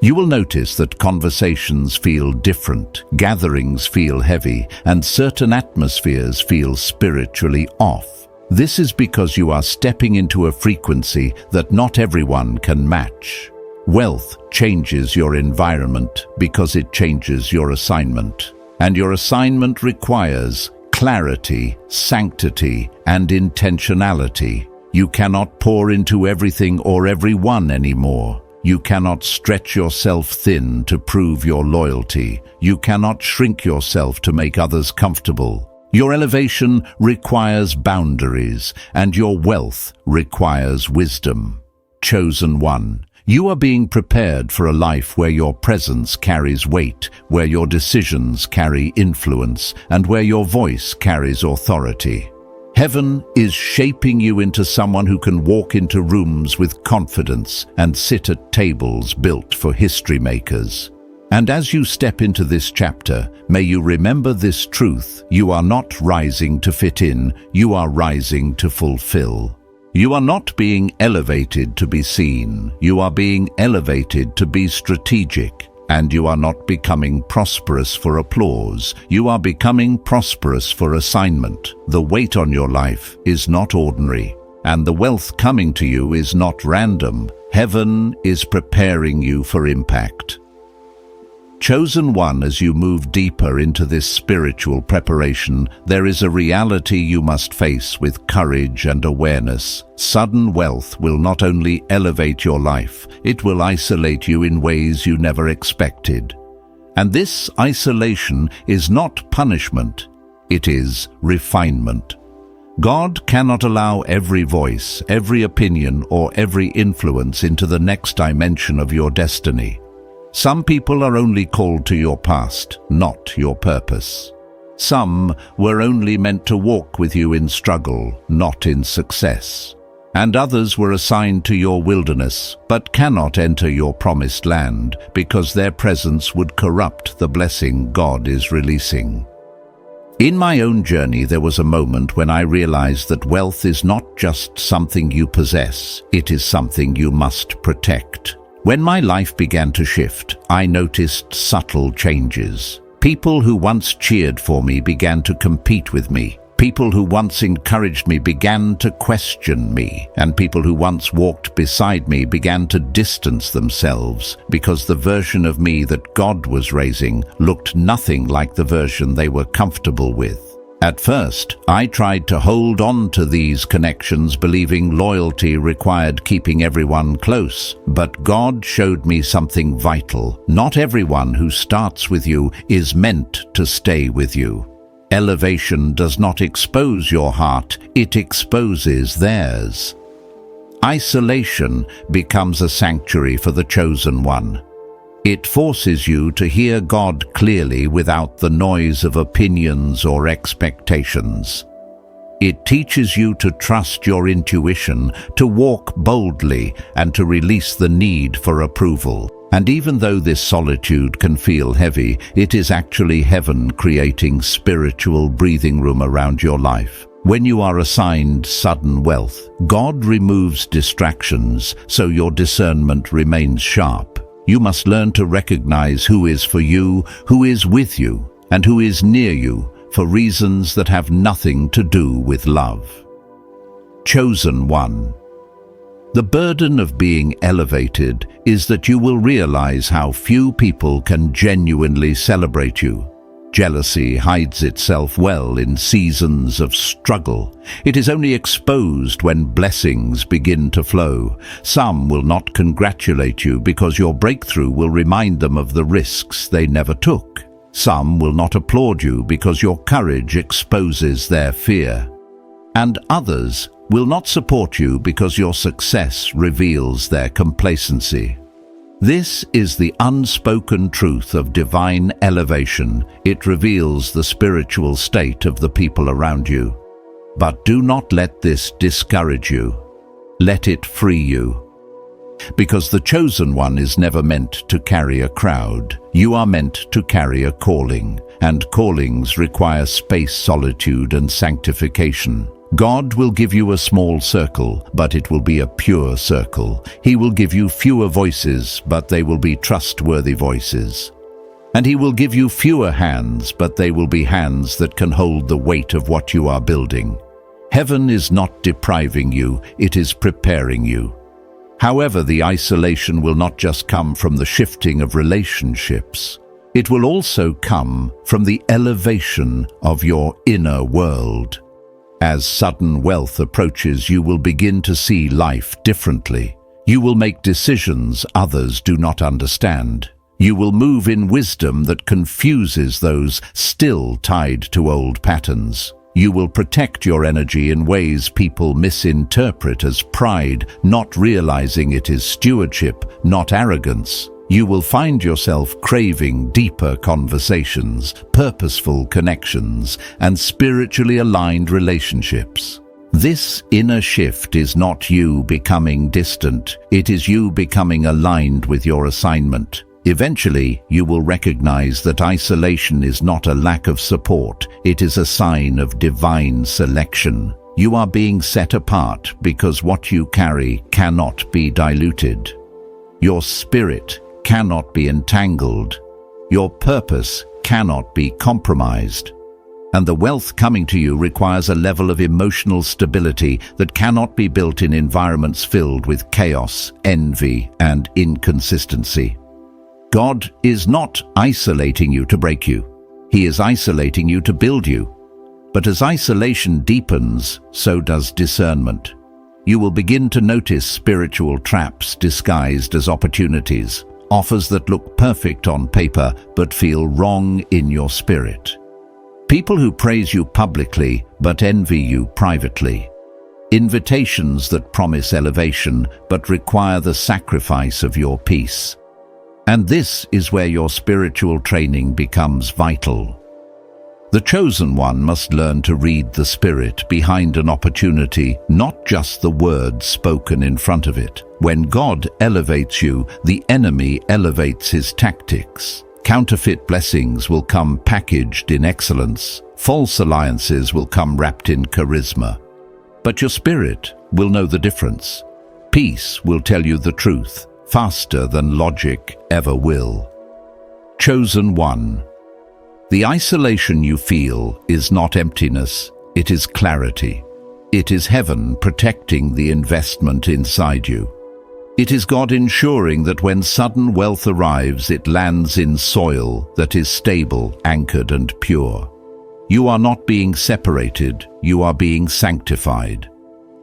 You will notice that conversations feel different, gatherings feel heavy, and certain atmospheres feel spiritually off. This is because you are stepping into a frequency that not everyone can match. Wealth changes your environment because it changes your assignment. And your assignment requires clarity, sanctity, and intentionality. You cannot pour into everything or everyone anymore. You cannot stretch yourself thin to prove your loyalty. You cannot shrink yourself to make others comfortable. Your elevation requires boundaries, and your wealth requires wisdom. Chosen one, you are being prepared for a life where your presence carries weight, where your decisions carry influence, and where your voice carries authority. Heaven is shaping you into someone who can walk into rooms with confidence and sit at tables built for history makers. And as you step into this chapter, may you remember this truth: you are not rising to fit in, you are rising to fulfill. You are not being elevated to be seen, you are being elevated to be strategic. And you are not becoming prosperous for applause, you are becoming prosperous for assignment. The weight on your life is not ordinary, and the wealth coming to you is not random. Heaven is preparing you for impact. Chosen one, as you move deeper into this spiritual preparation, there is a reality you must face with courage and awareness. Sudden wealth will not only elevate your life, it will isolate you in ways you never expected. And this isolation is not punishment, it is refinement. God cannot allow every voice, every opinion, or every influence into the next dimension of your destiny. Some people are only called to your past, not your purpose. Some were only meant to walk with you in struggle, not in success. And others were assigned to your wilderness, but cannot enter your promised land because their presence would corrupt the blessing God is releasing. In my own journey, there was a moment when I realized that wealth is not just something you possess, it is something you must protect. When my life began to shift, I noticed subtle changes. People who once cheered for me began to compete with me. People who once encouraged me began to question me, and people who once walked beside me began to distance themselves because the version of me that God was raising looked nothing like the version they were comfortable with. At first, I tried to hold on to these connections, believing loyalty required keeping everyone close. But God showed me something vital. Not everyone who starts with you is meant to stay with you. Elevation does not expose your heart, it exposes theirs. Isolation becomes a sanctuary for the chosen one. It forces you to hear God clearly without the noise of opinions or expectations. It teaches you to trust your intuition, to walk boldly, and to release the need for approval. And even though this solitude can feel heavy, it is actually heaven creating spiritual breathing room around your life. When you are assigned sudden wealth, God removes distractions so your discernment remains sharp. You must learn to recognize who is for you, who is with you, and who is near you for reasons that have nothing to do with love. Chosen one. The burden of being elevated is that you will realize how few people can genuinely celebrate you. Jealousy hides itself well in seasons of struggle. It is only exposed when blessings begin to flow. Some will not congratulate you because your breakthrough will remind them of the risks they never took. Some will not applaud you because your courage exposes their fear. And others will not support you because your success reveals their complacency. This is the unspoken truth of divine elevation. It reveals the spiritual state of the people around you. But do not let this discourage you. Let it free you. Because the chosen one is never meant to carry a crowd. You are meant to carry a calling, and callings require space, solitude, and sanctification. God will give you a small circle, but it will be a pure circle. He will give you fewer voices, but they will be trustworthy voices. And He will give you fewer hands, but they will be hands that can hold the weight of what you are building. Heaven is not depriving you, it is preparing you. However, the isolation will not just come from the shifting of relationships. It will also come from the elevation of your inner world. As sudden wealth approaches, you will begin to see life differently. You will make decisions others do not understand. You will move in wisdom that confuses those still tied to old patterns. You will protect your energy in ways people misinterpret as pride, not realizing it is stewardship, not arrogance. You will find yourself craving deeper conversations, purposeful connections, and spiritually aligned relationships. This inner shift is not you becoming distant, it is you becoming aligned with your assignment. Eventually, you will recognize that isolation is not a lack of support, it is a sign of divine selection. You are being set apart because what you carry cannot be diluted. Your spirit cannot be entangled. Your purpose cannot be compromised. And the wealth coming to you requires a level of emotional stability that cannot be built in environments filled with chaos, envy, and inconsistency. God is not isolating you to break you. He is isolating you to build you. But as isolation deepens, so does discernment. You will begin to notice spiritual traps disguised as opportunities, offers that look perfect on paper but feel wrong in your spirit. People who praise you publicly but envy you privately. Invitations that promise elevation but require the sacrifice of your peace. And this is where your spiritual training becomes vital. The chosen one must learn to read the spirit behind an opportunity, not just the words spoken in front of it. When God elevates you, the enemy elevates his tactics. Counterfeit blessings will come packaged in excellence. False alliances will come wrapped in charisma. But your spirit will know the difference. Peace will tell you the truth, faster than logic ever will. Chosen one. The isolation you feel is not emptiness, it is clarity. It is heaven protecting the investment inside you. It is God ensuring that when sudden wealth arrives, it lands in soil that is stable, anchored, and pure. You are not being separated, you are being sanctified.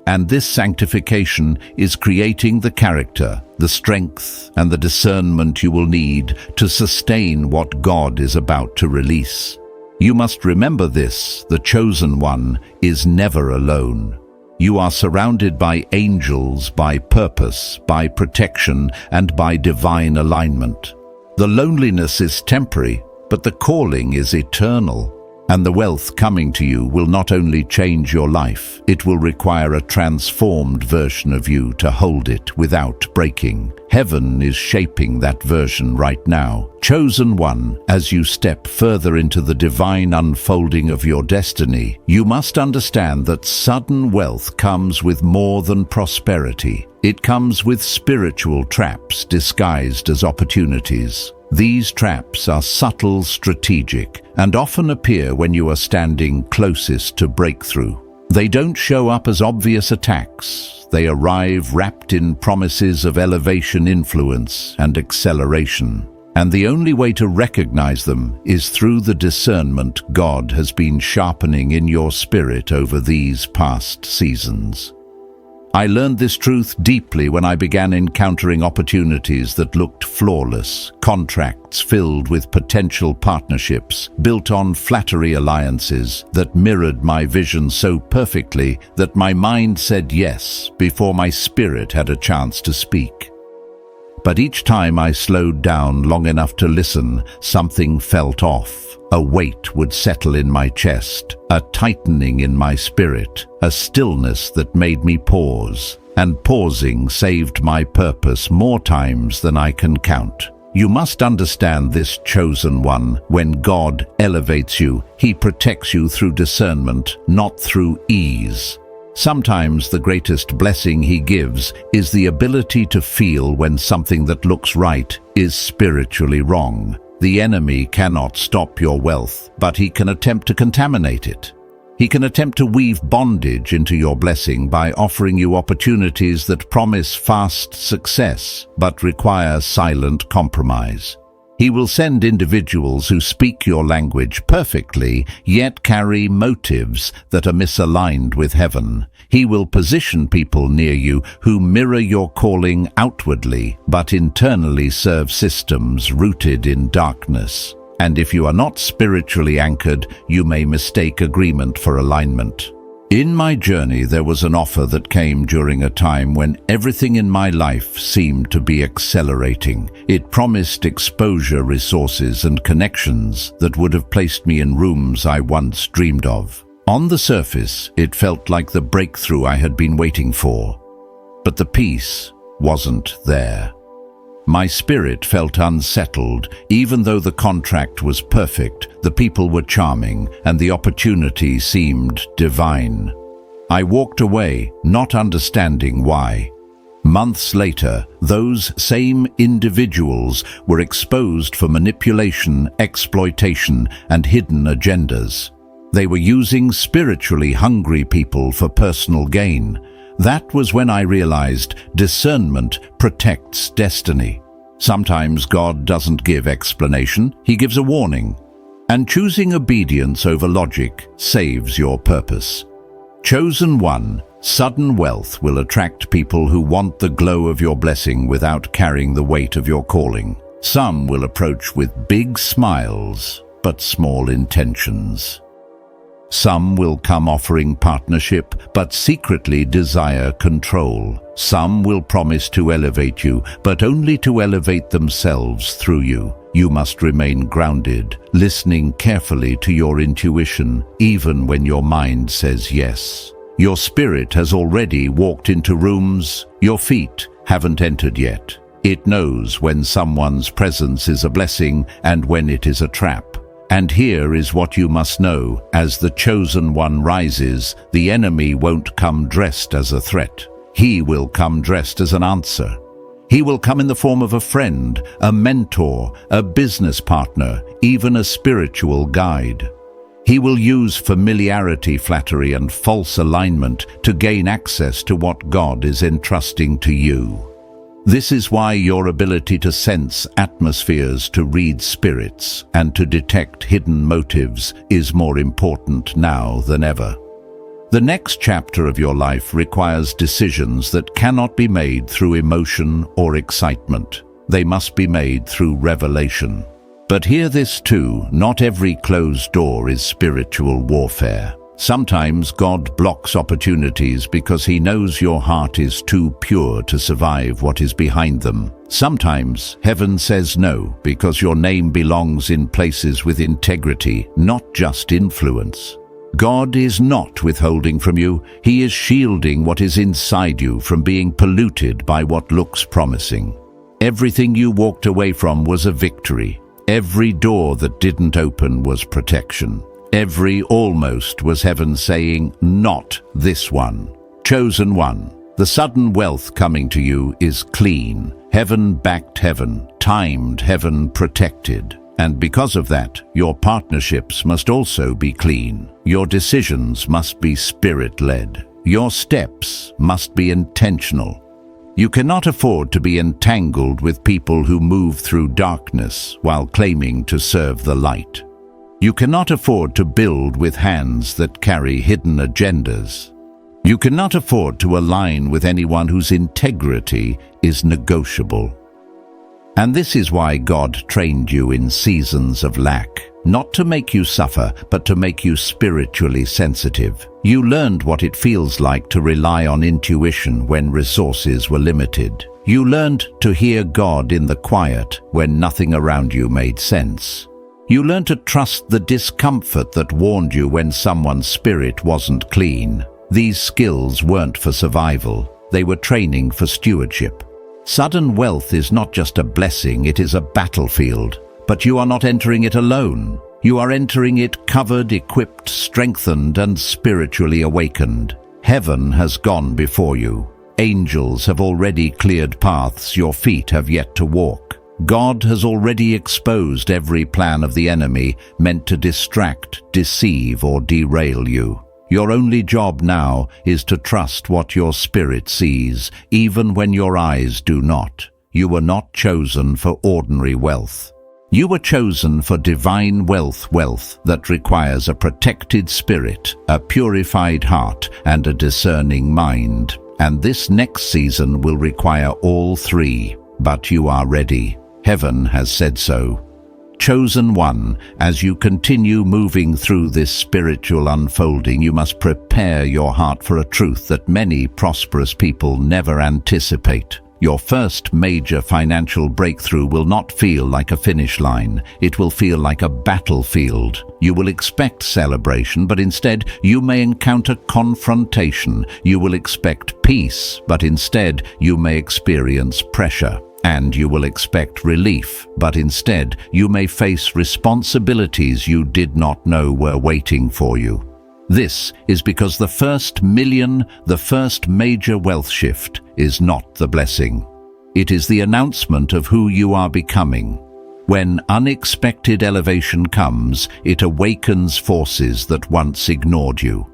And this sanctification is creating the character, the strength, and the discernment you will need to sustain what God is about to release. You must remember this: the chosen one is never alone. You are surrounded by angels, by purpose, by protection, and by divine alignment. The loneliness is temporary, but the calling is eternal. And the wealth coming to you will not only change your life, it will require a transformed version of you to hold it without breaking. Heaven is shaping that version right now. Chosen one, as you step further into the divine unfolding of your destiny, you must understand that sudden wealth comes with more than prosperity. It comes with spiritual traps disguised as opportunities. These traps are subtle, strategic, and often appear when you are standing closest to breakthrough. They don't show up as obvious attacks. They arrive wrapped in promises of elevation, influence, and acceleration. And the only way to recognize them is through the discernment God has been sharpening in your spirit over these past seasons. I learned this truth deeply when I began encountering opportunities that looked flawless, contracts filled with potential partnerships, built on flattery alliances that mirrored my vision so perfectly that my mind said yes before my spirit had a chance to speak. But each time I slowed down long enough to listen, something felt off. A weight would settle in my chest, a tightening in my spirit, a stillness that made me pause. And pausing saved my purpose more times than I can count. You must understand this, chosen one. When God elevates you, He protects you through discernment, not through ease. Sometimes the greatest blessing He gives is the ability to feel when something that looks right is spiritually wrong. The enemy cannot stop your wealth, but he can attempt to contaminate it. He can attempt to weave bondage into your blessing by offering you opportunities that promise fast success, but require silent compromise. He will send individuals who speak your language perfectly, yet carry motives that are misaligned with heaven. He will position people near you who mirror your calling outwardly, but internally serve systems rooted in darkness. And if you are not spiritually anchored, you may mistake agreement for alignment. In my journey, there was an offer that came during a time when everything in my life seemed to be accelerating. It promised exposure, resources, and connections that would have placed me in rooms I once dreamed of. On the surface, it felt like the breakthrough I had been waiting for. But the peace wasn't there. My spirit felt unsettled. Even though the contract was perfect, the people were charming, and the opportunity seemed divine. I walked away, not understanding why. Months later, those same individuals were exposed for manipulation, exploitation, and hidden agendas. They were using spiritually hungry people for personal gain. That was when I realized discernment protects destiny. Sometimes God doesn't give explanation, He gives a warning. And choosing obedience over logic saves your purpose. Chosen one, sudden wealth will attract people who want the glow of your blessing without carrying the weight of your calling. Some will approach with big smiles, but small intentions. Some will come offering partnership, but secretly desire control. Some will promise to elevate you, but only to elevate themselves through you. You must remain grounded, listening carefully to your intuition, even when your mind says yes. Your spirit has already walked into rooms your feet haven't entered yet. It knows when someone's presence is a blessing and when it is a trap. And here is what you must know: as the chosen one rises, the enemy won't come dressed as a threat. He will come dressed as an answer. He will come in the form of a friend, a mentor, a business partner, even a spiritual guide. He will use familiarity, flattery, and false alignment to gain access to what God is entrusting to you. This is why your ability to sense atmospheres, to read spirits, and to detect hidden motives is more important now than ever. The next chapter of your life requires decisions that cannot be made through emotion or excitement. They must be made through revelation. But hear this too: not every closed door is spiritual warfare. Sometimes God blocks opportunities because He knows your heart is too pure to survive what is behind them. Sometimes heaven says no because your name belongs in places with integrity, not just influence. God is not withholding from you. He is shielding what is inside you from being polluted by what looks promising. Everything you walked away from was a victory. Every door that didn't open was protection. Every almost was heaven saying, "Not this one." Chosen one. The sudden wealth coming to you is clean. Heaven-backed heaven, timed heaven, protected. And because of that, your partnerships must also be clean. Your decisions must be spirit-led. Your steps must be intentional. You cannot afford to be entangled with people who move through darkness while claiming to serve the light. You cannot afford to build with hands that carry hidden agendas. You cannot afford to align with anyone whose integrity is negotiable. And this is why God trained you in seasons of lack, not to make you suffer, but to make you spiritually sensitive. You learned what it feels like to rely on intuition when resources were limited. You learned to hear God in the quiet when nothing around you made sense. You learned to trust the discomfort that warned you when someone's spirit wasn't clean. These skills weren't for survival, they were training for stewardship. Sudden wealth is not just a blessing, it is a battlefield. But you are not entering it alone. You are entering it covered, equipped, strengthened, and spiritually awakened. Heaven has gone before you. Angels have already cleared paths your feet have yet to walk. God has already exposed every plan of the enemy meant to distract, deceive, or derail you. Your only job now is to trust what your spirit sees, even when your eyes do not. You were not chosen for ordinary wealth. You were chosen for divine wealth that requires a protected spirit, a purified heart, and a discerning mind. And this next season will require all three. But you are ready. Heaven has said so. Chosen one, as you continue moving through this spiritual unfolding, you must prepare your heart for a truth that many prosperous people never anticipate. Your first major financial breakthrough will not feel like a finish line. It will feel like a battlefield. You will expect celebration, but instead you may encounter confrontation. You will expect peace, but instead you may experience pressure. And you will expect relief, but instead you may face responsibilities you did not know were waiting for you. This is because the first million, the first major wealth shift, is not the blessing. It is the announcement of who you are becoming. When unexpected elevation comes, it awakens forces that once ignored you.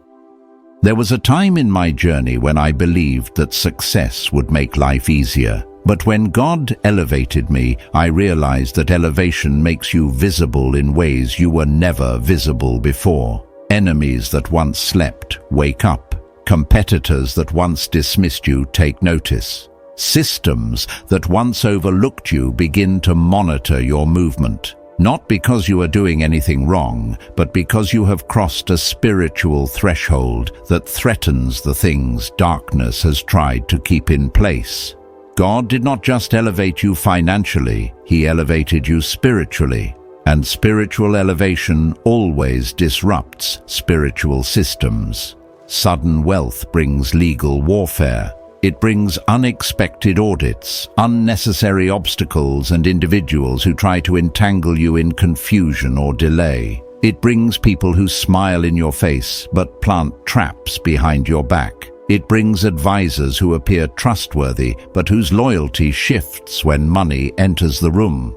There was a time in my journey when I believed that success would make life easier. But when God elevated me, I realized that elevation makes you visible in ways you were never visible before. Enemies that once slept wake up. Competitors that once dismissed you take notice. Systems that once overlooked you begin to monitor your movement. Not because you are doing anything wrong, but because you have crossed a spiritual threshold that threatens the things darkness has tried to keep in place. God did not just elevate you financially, He elevated you spiritually. And spiritual elevation always disrupts spiritual systems. Sudden wealth brings legal warfare. It brings unexpected audits, unnecessary obstacles, and individuals who try to entangle you in confusion or delay. It brings people who smile in your face but plant traps behind your back. It brings advisors who appear trustworthy but whose loyalty shifts when money enters the room.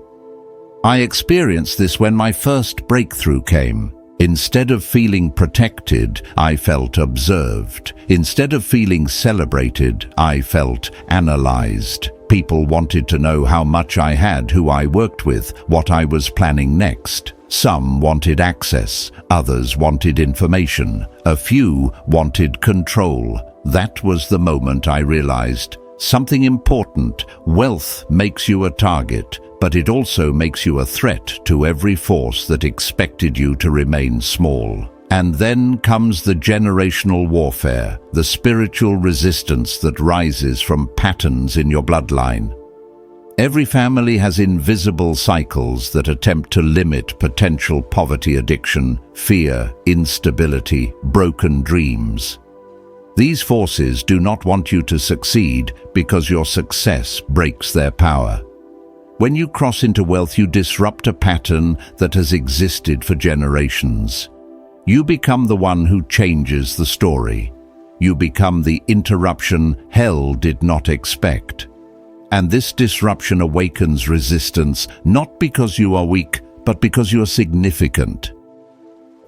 I experienced this when my first breakthrough came. Instead of feeling protected, I felt observed. Instead of feeling celebrated, I felt analyzed. People wanted to know how much I had, who I worked with, what I was planning next. Some wanted access, others wanted information, a few wanted control. That was the moment I realized something important. Wealth makes you a target, but it also makes you a threat to every force that expected you to remain small. And then comes the generational warfare, the spiritual resistance that rises from patterns in your bloodline. Every family has invisible cycles that attempt to limit potential poverty, addiction, fear, instability, broken dreams. These forces do not want you to succeed because your success breaks their power. When you cross into wealth, you disrupt a pattern that has existed for generations. You become the one who changes the story. You become the interruption hell did not expect. And this disruption awakens resistance, not because you are weak, but because you are significant.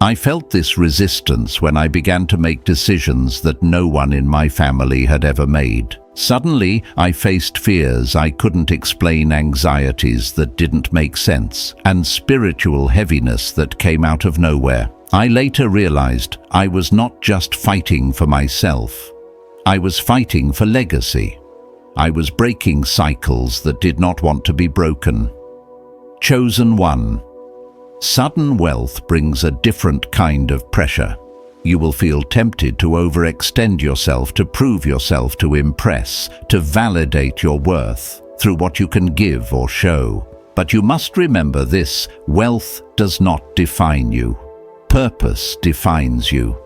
I felt this resistance when I began to make decisions that no one in my family had ever made. Suddenly, I faced fears I couldn't explain, anxieties that didn't make sense, and spiritual heaviness that came out of nowhere. I later realized I was not just fighting for myself. I was fighting for legacy. I was breaking cycles that did not want to be broken. Chosen one. Sudden wealth brings a different kind of pressure. You will feel tempted to overextend yourself, to prove yourself, to impress, to validate your worth through what you can give or show. But you must remember this: wealth does not define you. Purpose defines you.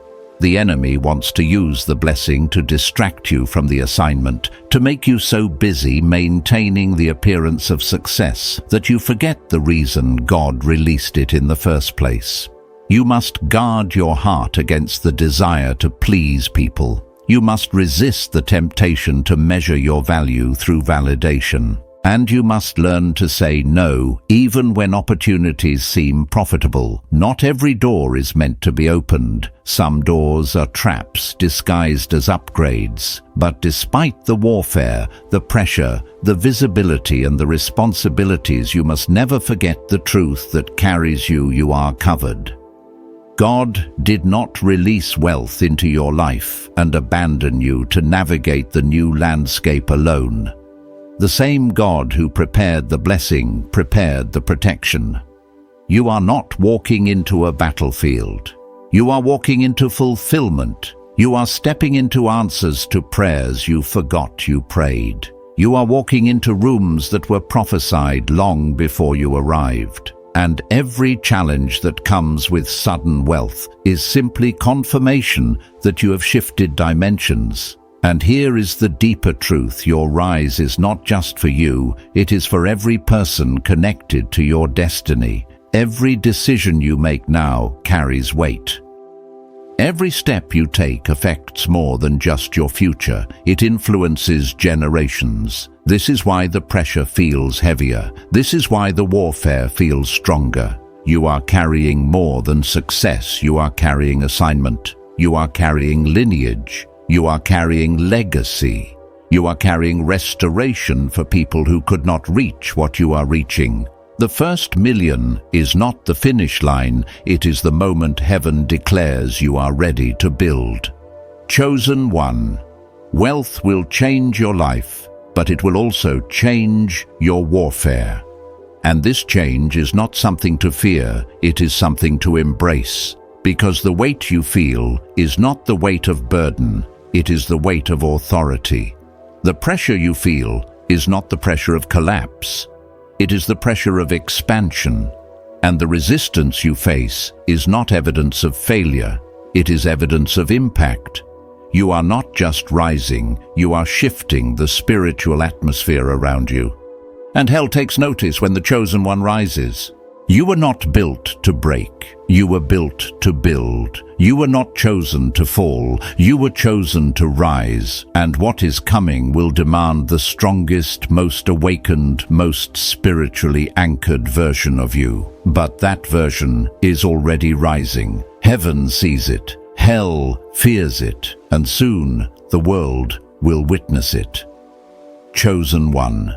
The enemy wants to use the blessing to distract you from the assignment, to make you so busy maintaining the appearance of success that you forget the reason God released it in the first place. You must guard your heart against the desire to please people. You must resist the temptation to measure your value through validation. And you must learn to say no, even when opportunities seem profitable. Not every door is meant to be opened. Some doors are traps disguised as upgrades. But despite the warfare, the pressure, the visibility, and the responsibilities, you must never forget the truth that carries you. You are covered. God did not release wealth into your life and abandon you to navigate the new landscape alone. The same God who prepared the blessing prepared the protection. You are not walking into a battlefield. You are walking into fulfillment. You are stepping into answers to prayers you forgot you prayed. You are walking into rooms that were prophesied long before you arrived. And every challenge that comes with sudden wealth is simply confirmation that you have shifted dimensions. And here is the deeper truth: your rise is not just for you, it is for every person connected to your destiny. Every decision you make now carries weight. Every step you take affects more than just your future. It influences generations. This is why the pressure feels heavier. This is why the warfare feels stronger. You are carrying more than success. You are carrying assignment. You are carrying lineage. You are carrying legacy. You are carrying restoration for people who could not reach what you are reaching. The first million is not the finish line, it is the moment heaven declares you are ready to build. Chosen one. Wealth will change your life, but it will also change your warfare. And this change is not something to fear, it is something to embrace. Because the weight you feel is not the weight of burden, it is the weight of authority. The pressure you feel is not the pressure of collapse, it is the pressure of expansion. And the resistance you face is not evidence of failure, it is evidence of impact. You are not just rising, you are shifting the spiritual atmosphere around you. And hell takes notice when the chosen one rises. You were not built to break, you were built to build. You were not chosen to fall, you were chosen to rise. And what is coming will demand the strongest, most awakened, most spiritually anchored version of you. But that version is already rising. Heaven sees it, hell fears it, and soon the world will witness it. Chosen one.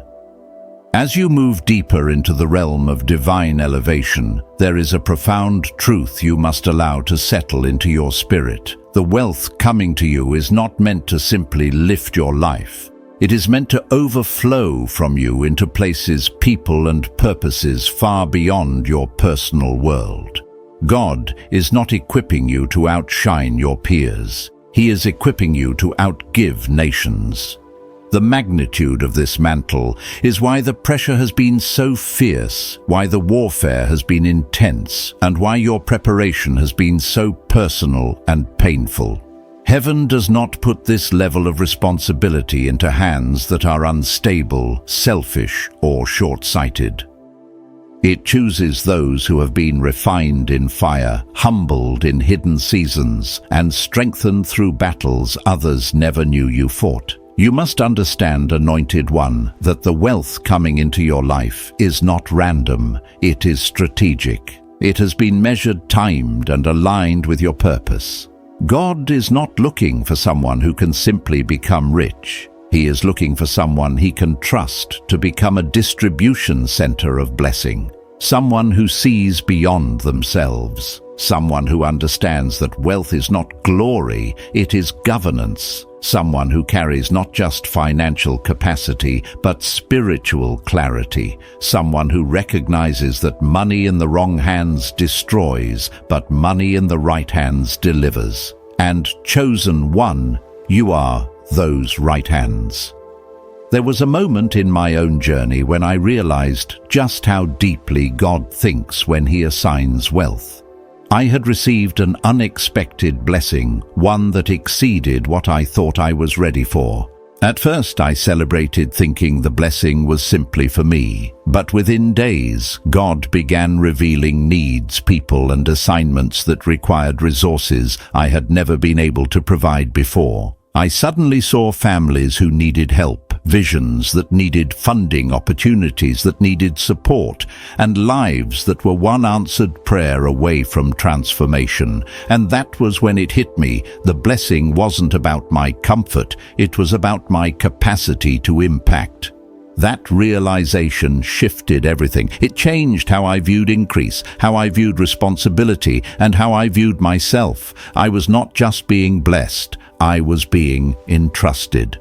As you move deeper into the realm of divine elevation, there is a profound truth you must allow to settle into your spirit. The wealth coming to you is not meant to simply lift your life. It is meant to overflow from you into places, people, and purposes far beyond your personal world. God is not equipping you to outshine your peers. He is equipping you to outgive nations. The magnitude of this mantle is why the pressure has been so fierce, why the warfare has been intense, and why your preparation has been so personal and painful. Heaven does not put this level of responsibility into hands that are unstable, selfish, or short-sighted. It chooses those who have been refined in fire, humbled in hidden seasons, and strengthened through battles others never knew you fought. You must understand, Anointed One, that the wealth coming into your life is not random, it is strategic. It has been measured, timed, and aligned with your purpose. God is not looking for someone who can simply become rich. He is looking for someone he can trust to become a distribution center of blessing. Someone who sees beyond themselves. Someone who understands that wealth is not glory, it is governance. Someone who carries not just financial capacity, but spiritual clarity. Someone who recognizes that money in the wrong hands destroys, but money in the right hands delivers. And chosen one, you are those right hands. There was a moment in my own journey when I realized just how deeply God thinks when He assigns wealth. I had received an unexpected blessing, one that exceeded what I thought I was ready for. At first I celebrated, thinking the blessing was simply for me. But within days, God began revealing needs, people, and assignments that required resources I had never been able to provide before. I suddenly saw families who needed help, visions that needed funding, opportunities that needed support, and lives that were one answered prayer away from transformation. And that was when it hit me. The blessing wasn't about my comfort, it was about my capacity to impact. That realization shifted everything. It changed how I viewed increase, how I viewed responsibility, and how I viewed myself. I was not just being blessed, I was being entrusted.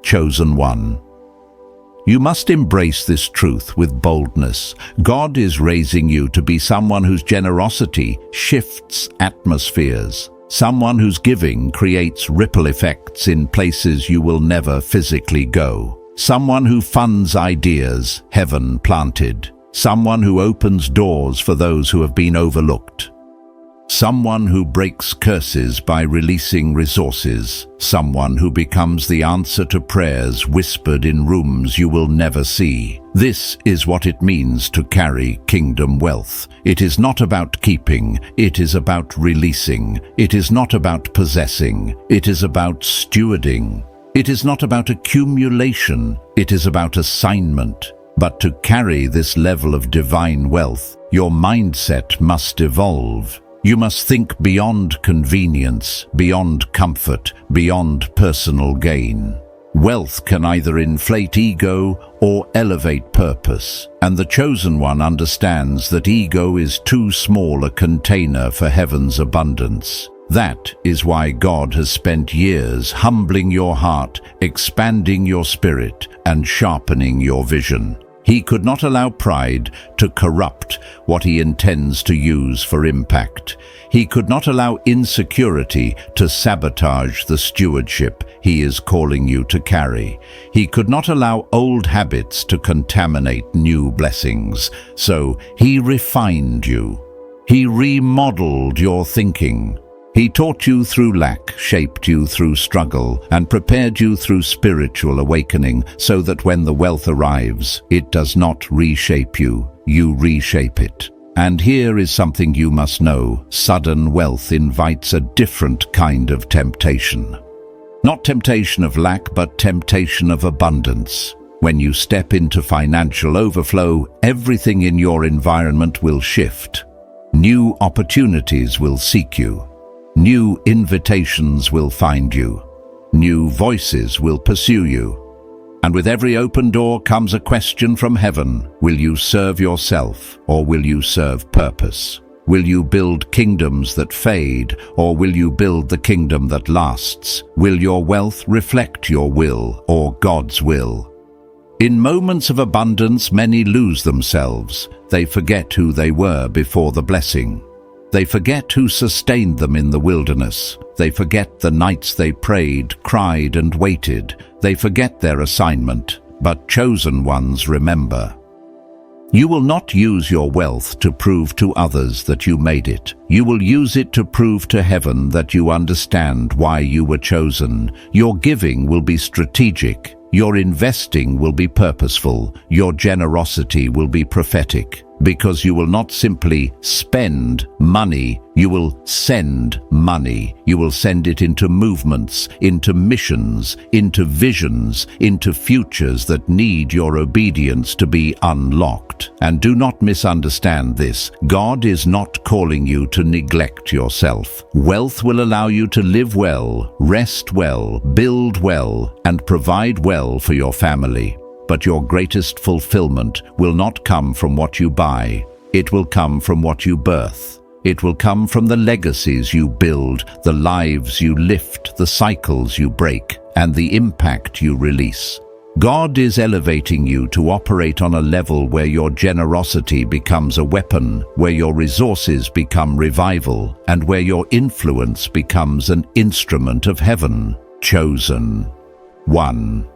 Chosen one. You must embrace this truth with boldness. God is raising you to be someone whose generosity shifts atmospheres, someone whose giving creates ripple effects in places you will never physically go, someone who funds ideas heaven planted, someone who opens doors for those who have been overlooked. Someone who breaks curses by releasing resources. Someone who becomes the answer to prayers whispered in rooms you will never see. This is what it means to carry kingdom wealth. It is not about keeping, it is about releasing. It is not about possessing, it is about stewarding. It is not about accumulation, it is about assignment. But to carry this level of divine wealth, your mindset must evolve. You must think beyond convenience, beyond comfort, beyond personal gain. Wealth can either inflate ego or elevate purpose, and the chosen one understands that ego is too small a container for heaven's abundance. That is why God has spent years humbling your heart, expanding your spirit, and sharpening your vision. He could not allow pride to corrupt what he intends to use for impact. He could not allow insecurity to sabotage the stewardship he is calling you to carry. He could not allow old habits to contaminate new blessings. So he refined you. He remodeled your thinking. He taught you through lack, shaped you through struggle, and prepared you through spiritual awakening so that when the wealth arrives, it does not reshape you, you reshape it. And here is something you must know: sudden wealth invites a different kind of temptation. Not temptation of lack, but temptation of abundance. When you step into financial overflow, everything in your environment will shift. New opportunities will seek you. New invitations will find you. New voices will pursue you. And with every open door comes a question from heaven. Will you serve yourself, or will you serve purpose? Will you build kingdoms that fade, or will you build the kingdom that lasts? Will your wealth reflect your will, or God's will? In moments of abundance, many lose themselves. They forget who they were before the blessing. They forget who sustained them in the wilderness. They forget the nights they prayed, cried, and waited. They forget their assignment, but chosen ones remember. You will not use your wealth to prove to others that you made it. You will use it to prove to heaven that you understand why you were chosen. Your giving will be strategic. Your investing will be purposeful. Your generosity will be prophetic. Because you will not simply spend money, you will send money. You will send it into movements, into missions, into visions, into futures that need your obedience to be unlocked. And do not misunderstand this. God is not calling you to neglect yourself. Wealth will allow you to live well, rest well, build well, and provide well for your family. But your greatest fulfillment will not come from what you buy. It will come from what you birth. It will come from the legacies you build, the lives you lift, the cycles you break, and the impact you release. God is elevating you to operate on a level where your generosity becomes a weapon, where your resources become revival, and where your influence becomes an instrument of heaven. Chosen one.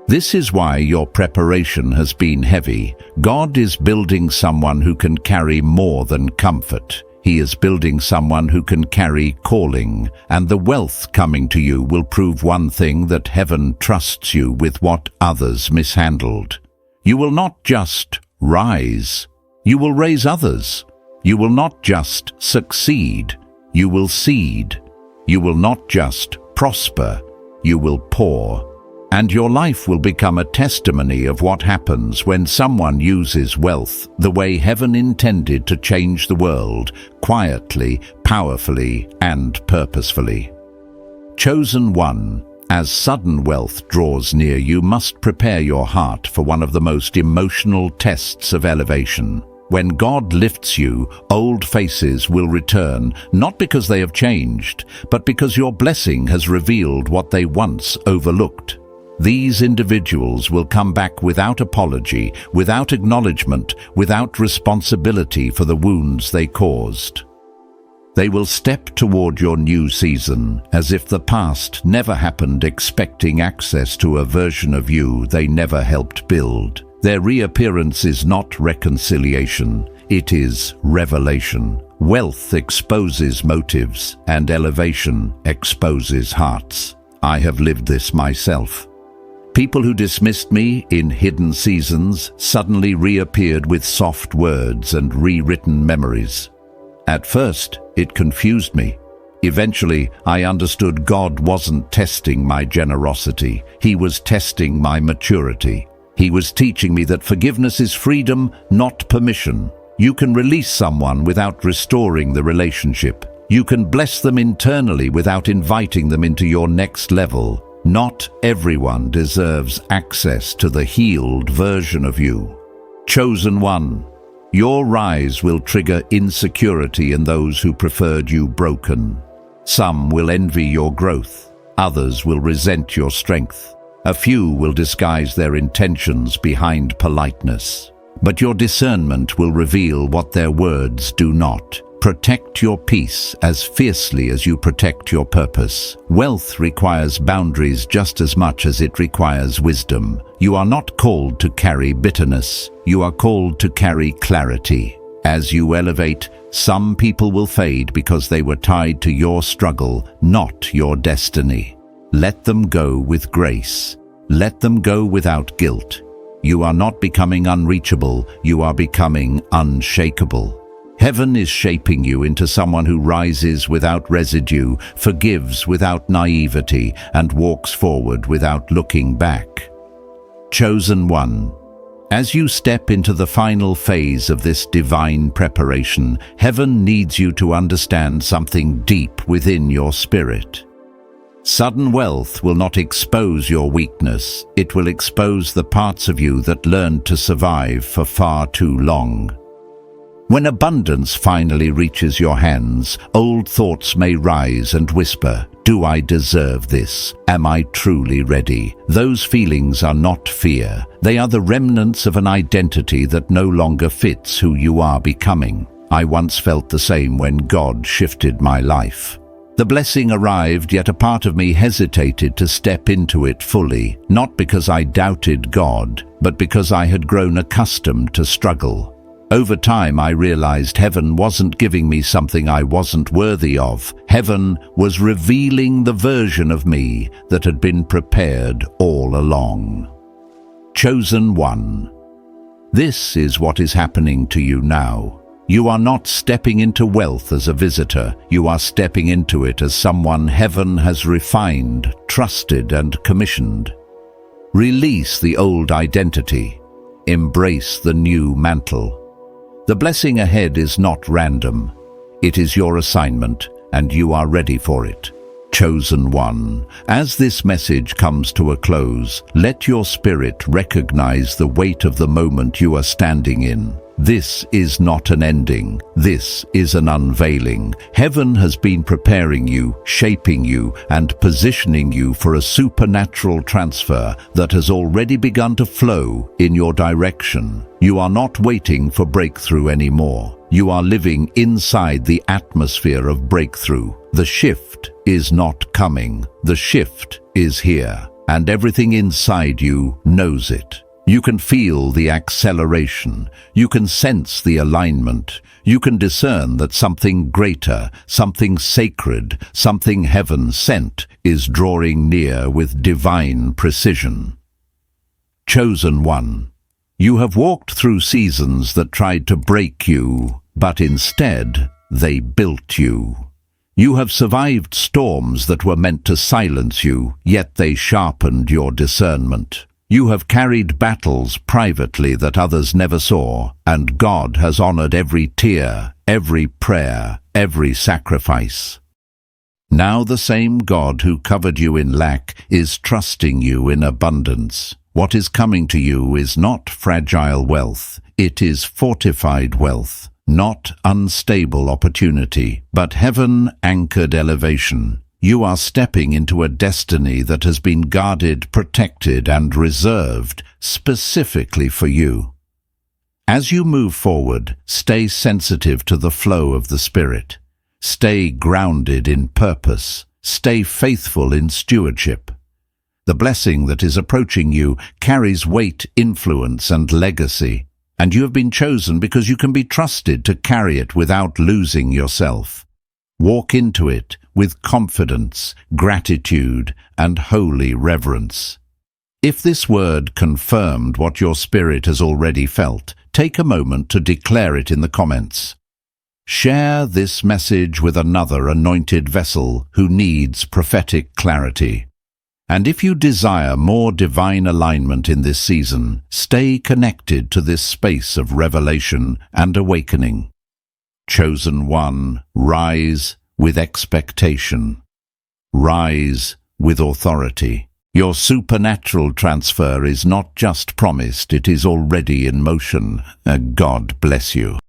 This is why your preparation has been heavy. God is building someone who can carry more than comfort. He is building someone who can carry calling, and the wealth coming to you will prove one thing: that heaven trusts you with what others mishandled. You will not just rise, you will raise others. You will not just succeed, you will seed. You will not just prosper, you will pour. And your life will become a testimony of what happens when someone uses wealth the way heaven intended to change the world, quietly, powerfully, and purposefully. Chosen one, as sudden wealth draws near, you must prepare your heart for one of the most emotional tests of elevation. When God lifts you, old faces will return, not because they have changed, but because your blessing has revealed what they once overlooked. These individuals will come back without apology, without acknowledgement, without responsibility for the wounds they caused. They will step toward your new season as if the past never happened, expecting access to a version of you they never helped build. Their reappearance is not reconciliation, it is revelation. Wealth exposes motives, and elevation exposes hearts. I have lived this myself. People who dismissed me in hidden seasons suddenly reappeared with soft words and rewritten memories. At first, it confused me. Eventually, I understood God wasn't testing my generosity. He was testing my maturity. He was teaching me that forgiveness is freedom, not permission. You can release someone without restoring the relationship. You can bless them internally without inviting them into your next level. Not everyone deserves access to the healed version of you. Chosen one, your rise will trigger insecurity in those who preferred you broken. Some will envy your growth, others will resent your strength. A few will disguise their intentions behind politeness. But your discernment will reveal what their words do not. Protect your peace as fiercely as you protect your purpose. Wealth requires boundaries just as much as it requires wisdom. You are not called to carry bitterness. You are called to carry clarity. As you elevate, some people will fade because they were tied to your struggle, not your destiny. Let them go with grace. Let them go without guilt. You are not becoming unreachable, you are becoming unshakable. Heaven is shaping you into someone who rises without residue, forgives without naivety, and walks forward without looking back. Chosen one, as you step into the final phase of this divine preparation, heaven needs you to understand something deep within your spirit. Sudden wealth will not expose your weakness, it will expose the parts of you that learned to survive for far too long. When abundance finally reaches your hands, old thoughts may rise and whisper, "Do I deserve this? Am I truly ready?" Those feelings are not fear. They are the remnants of an identity that no longer fits who you are becoming. I once felt the same when God shifted my life. The blessing arrived, yet a part of me hesitated to step into it fully, not because I doubted God, but because I had grown accustomed to struggle. Over time, I realized heaven wasn't giving me something I wasn't worthy of. Heaven was revealing the version of me that had been prepared all along. Chosen one, this is what is happening to you now. You are not stepping into wealth as a visitor. You are stepping into it as someone heaven has refined, trusted, and commissioned. Release the old identity. Embrace the new mantle. The blessing ahead is not random. It is your assignment, and you are ready for it. Chosen one, as this message comes to a close, let your spirit recognize the weight of the moment you are standing in. This is not an ending. This is an unveiling. Heaven has been preparing you, shaping you, and positioning you for a supernatural transfer that has already begun to flow in your direction. You are not waiting for breakthrough anymore. You are living inside the atmosphere of breakthrough. The shift is not coming. The shift is here, and everything inside you knows it. You can feel the acceleration. You can sense the alignment. You can discern that something greater, something sacred, something heaven sent is drawing near with divine precision. Chosen one, you have walked through seasons that tried to break you, but instead they built you. You have survived storms that were meant to silence you, yet they sharpened your discernment. You have carried battles privately that others never saw, and God has honored every tear, every prayer, every sacrifice. Now the same God who covered you in lack is trusting you in abundance. What is coming to you is not fragile wealth, it is fortified wealth, not unstable opportunity, but heaven-anchored elevation. You are stepping into a destiny that has been guarded, protected, and reserved specifically for you. As you move forward, stay sensitive to the flow of the Spirit. Stay grounded in purpose. Stay faithful in stewardship. The blessing that is approaching you carries weight, influence, and legacy, and you have been chosen because you can be trusted to carry it without losing yourself. Walk into it with confidence, gratitude, and holy reverence. If this word confirmed what your spirit has already felt, take a moment to declare it in the comments. Share this message with another anointed vessel who needs prophetic clarity. And if you desire more divine alignment in this season, stay connected to this space of revelation and awakening. Chosen one, rise with expectation. Rise with authority. Your supernatural transfer is not just promised, it is already in motion. God bless you.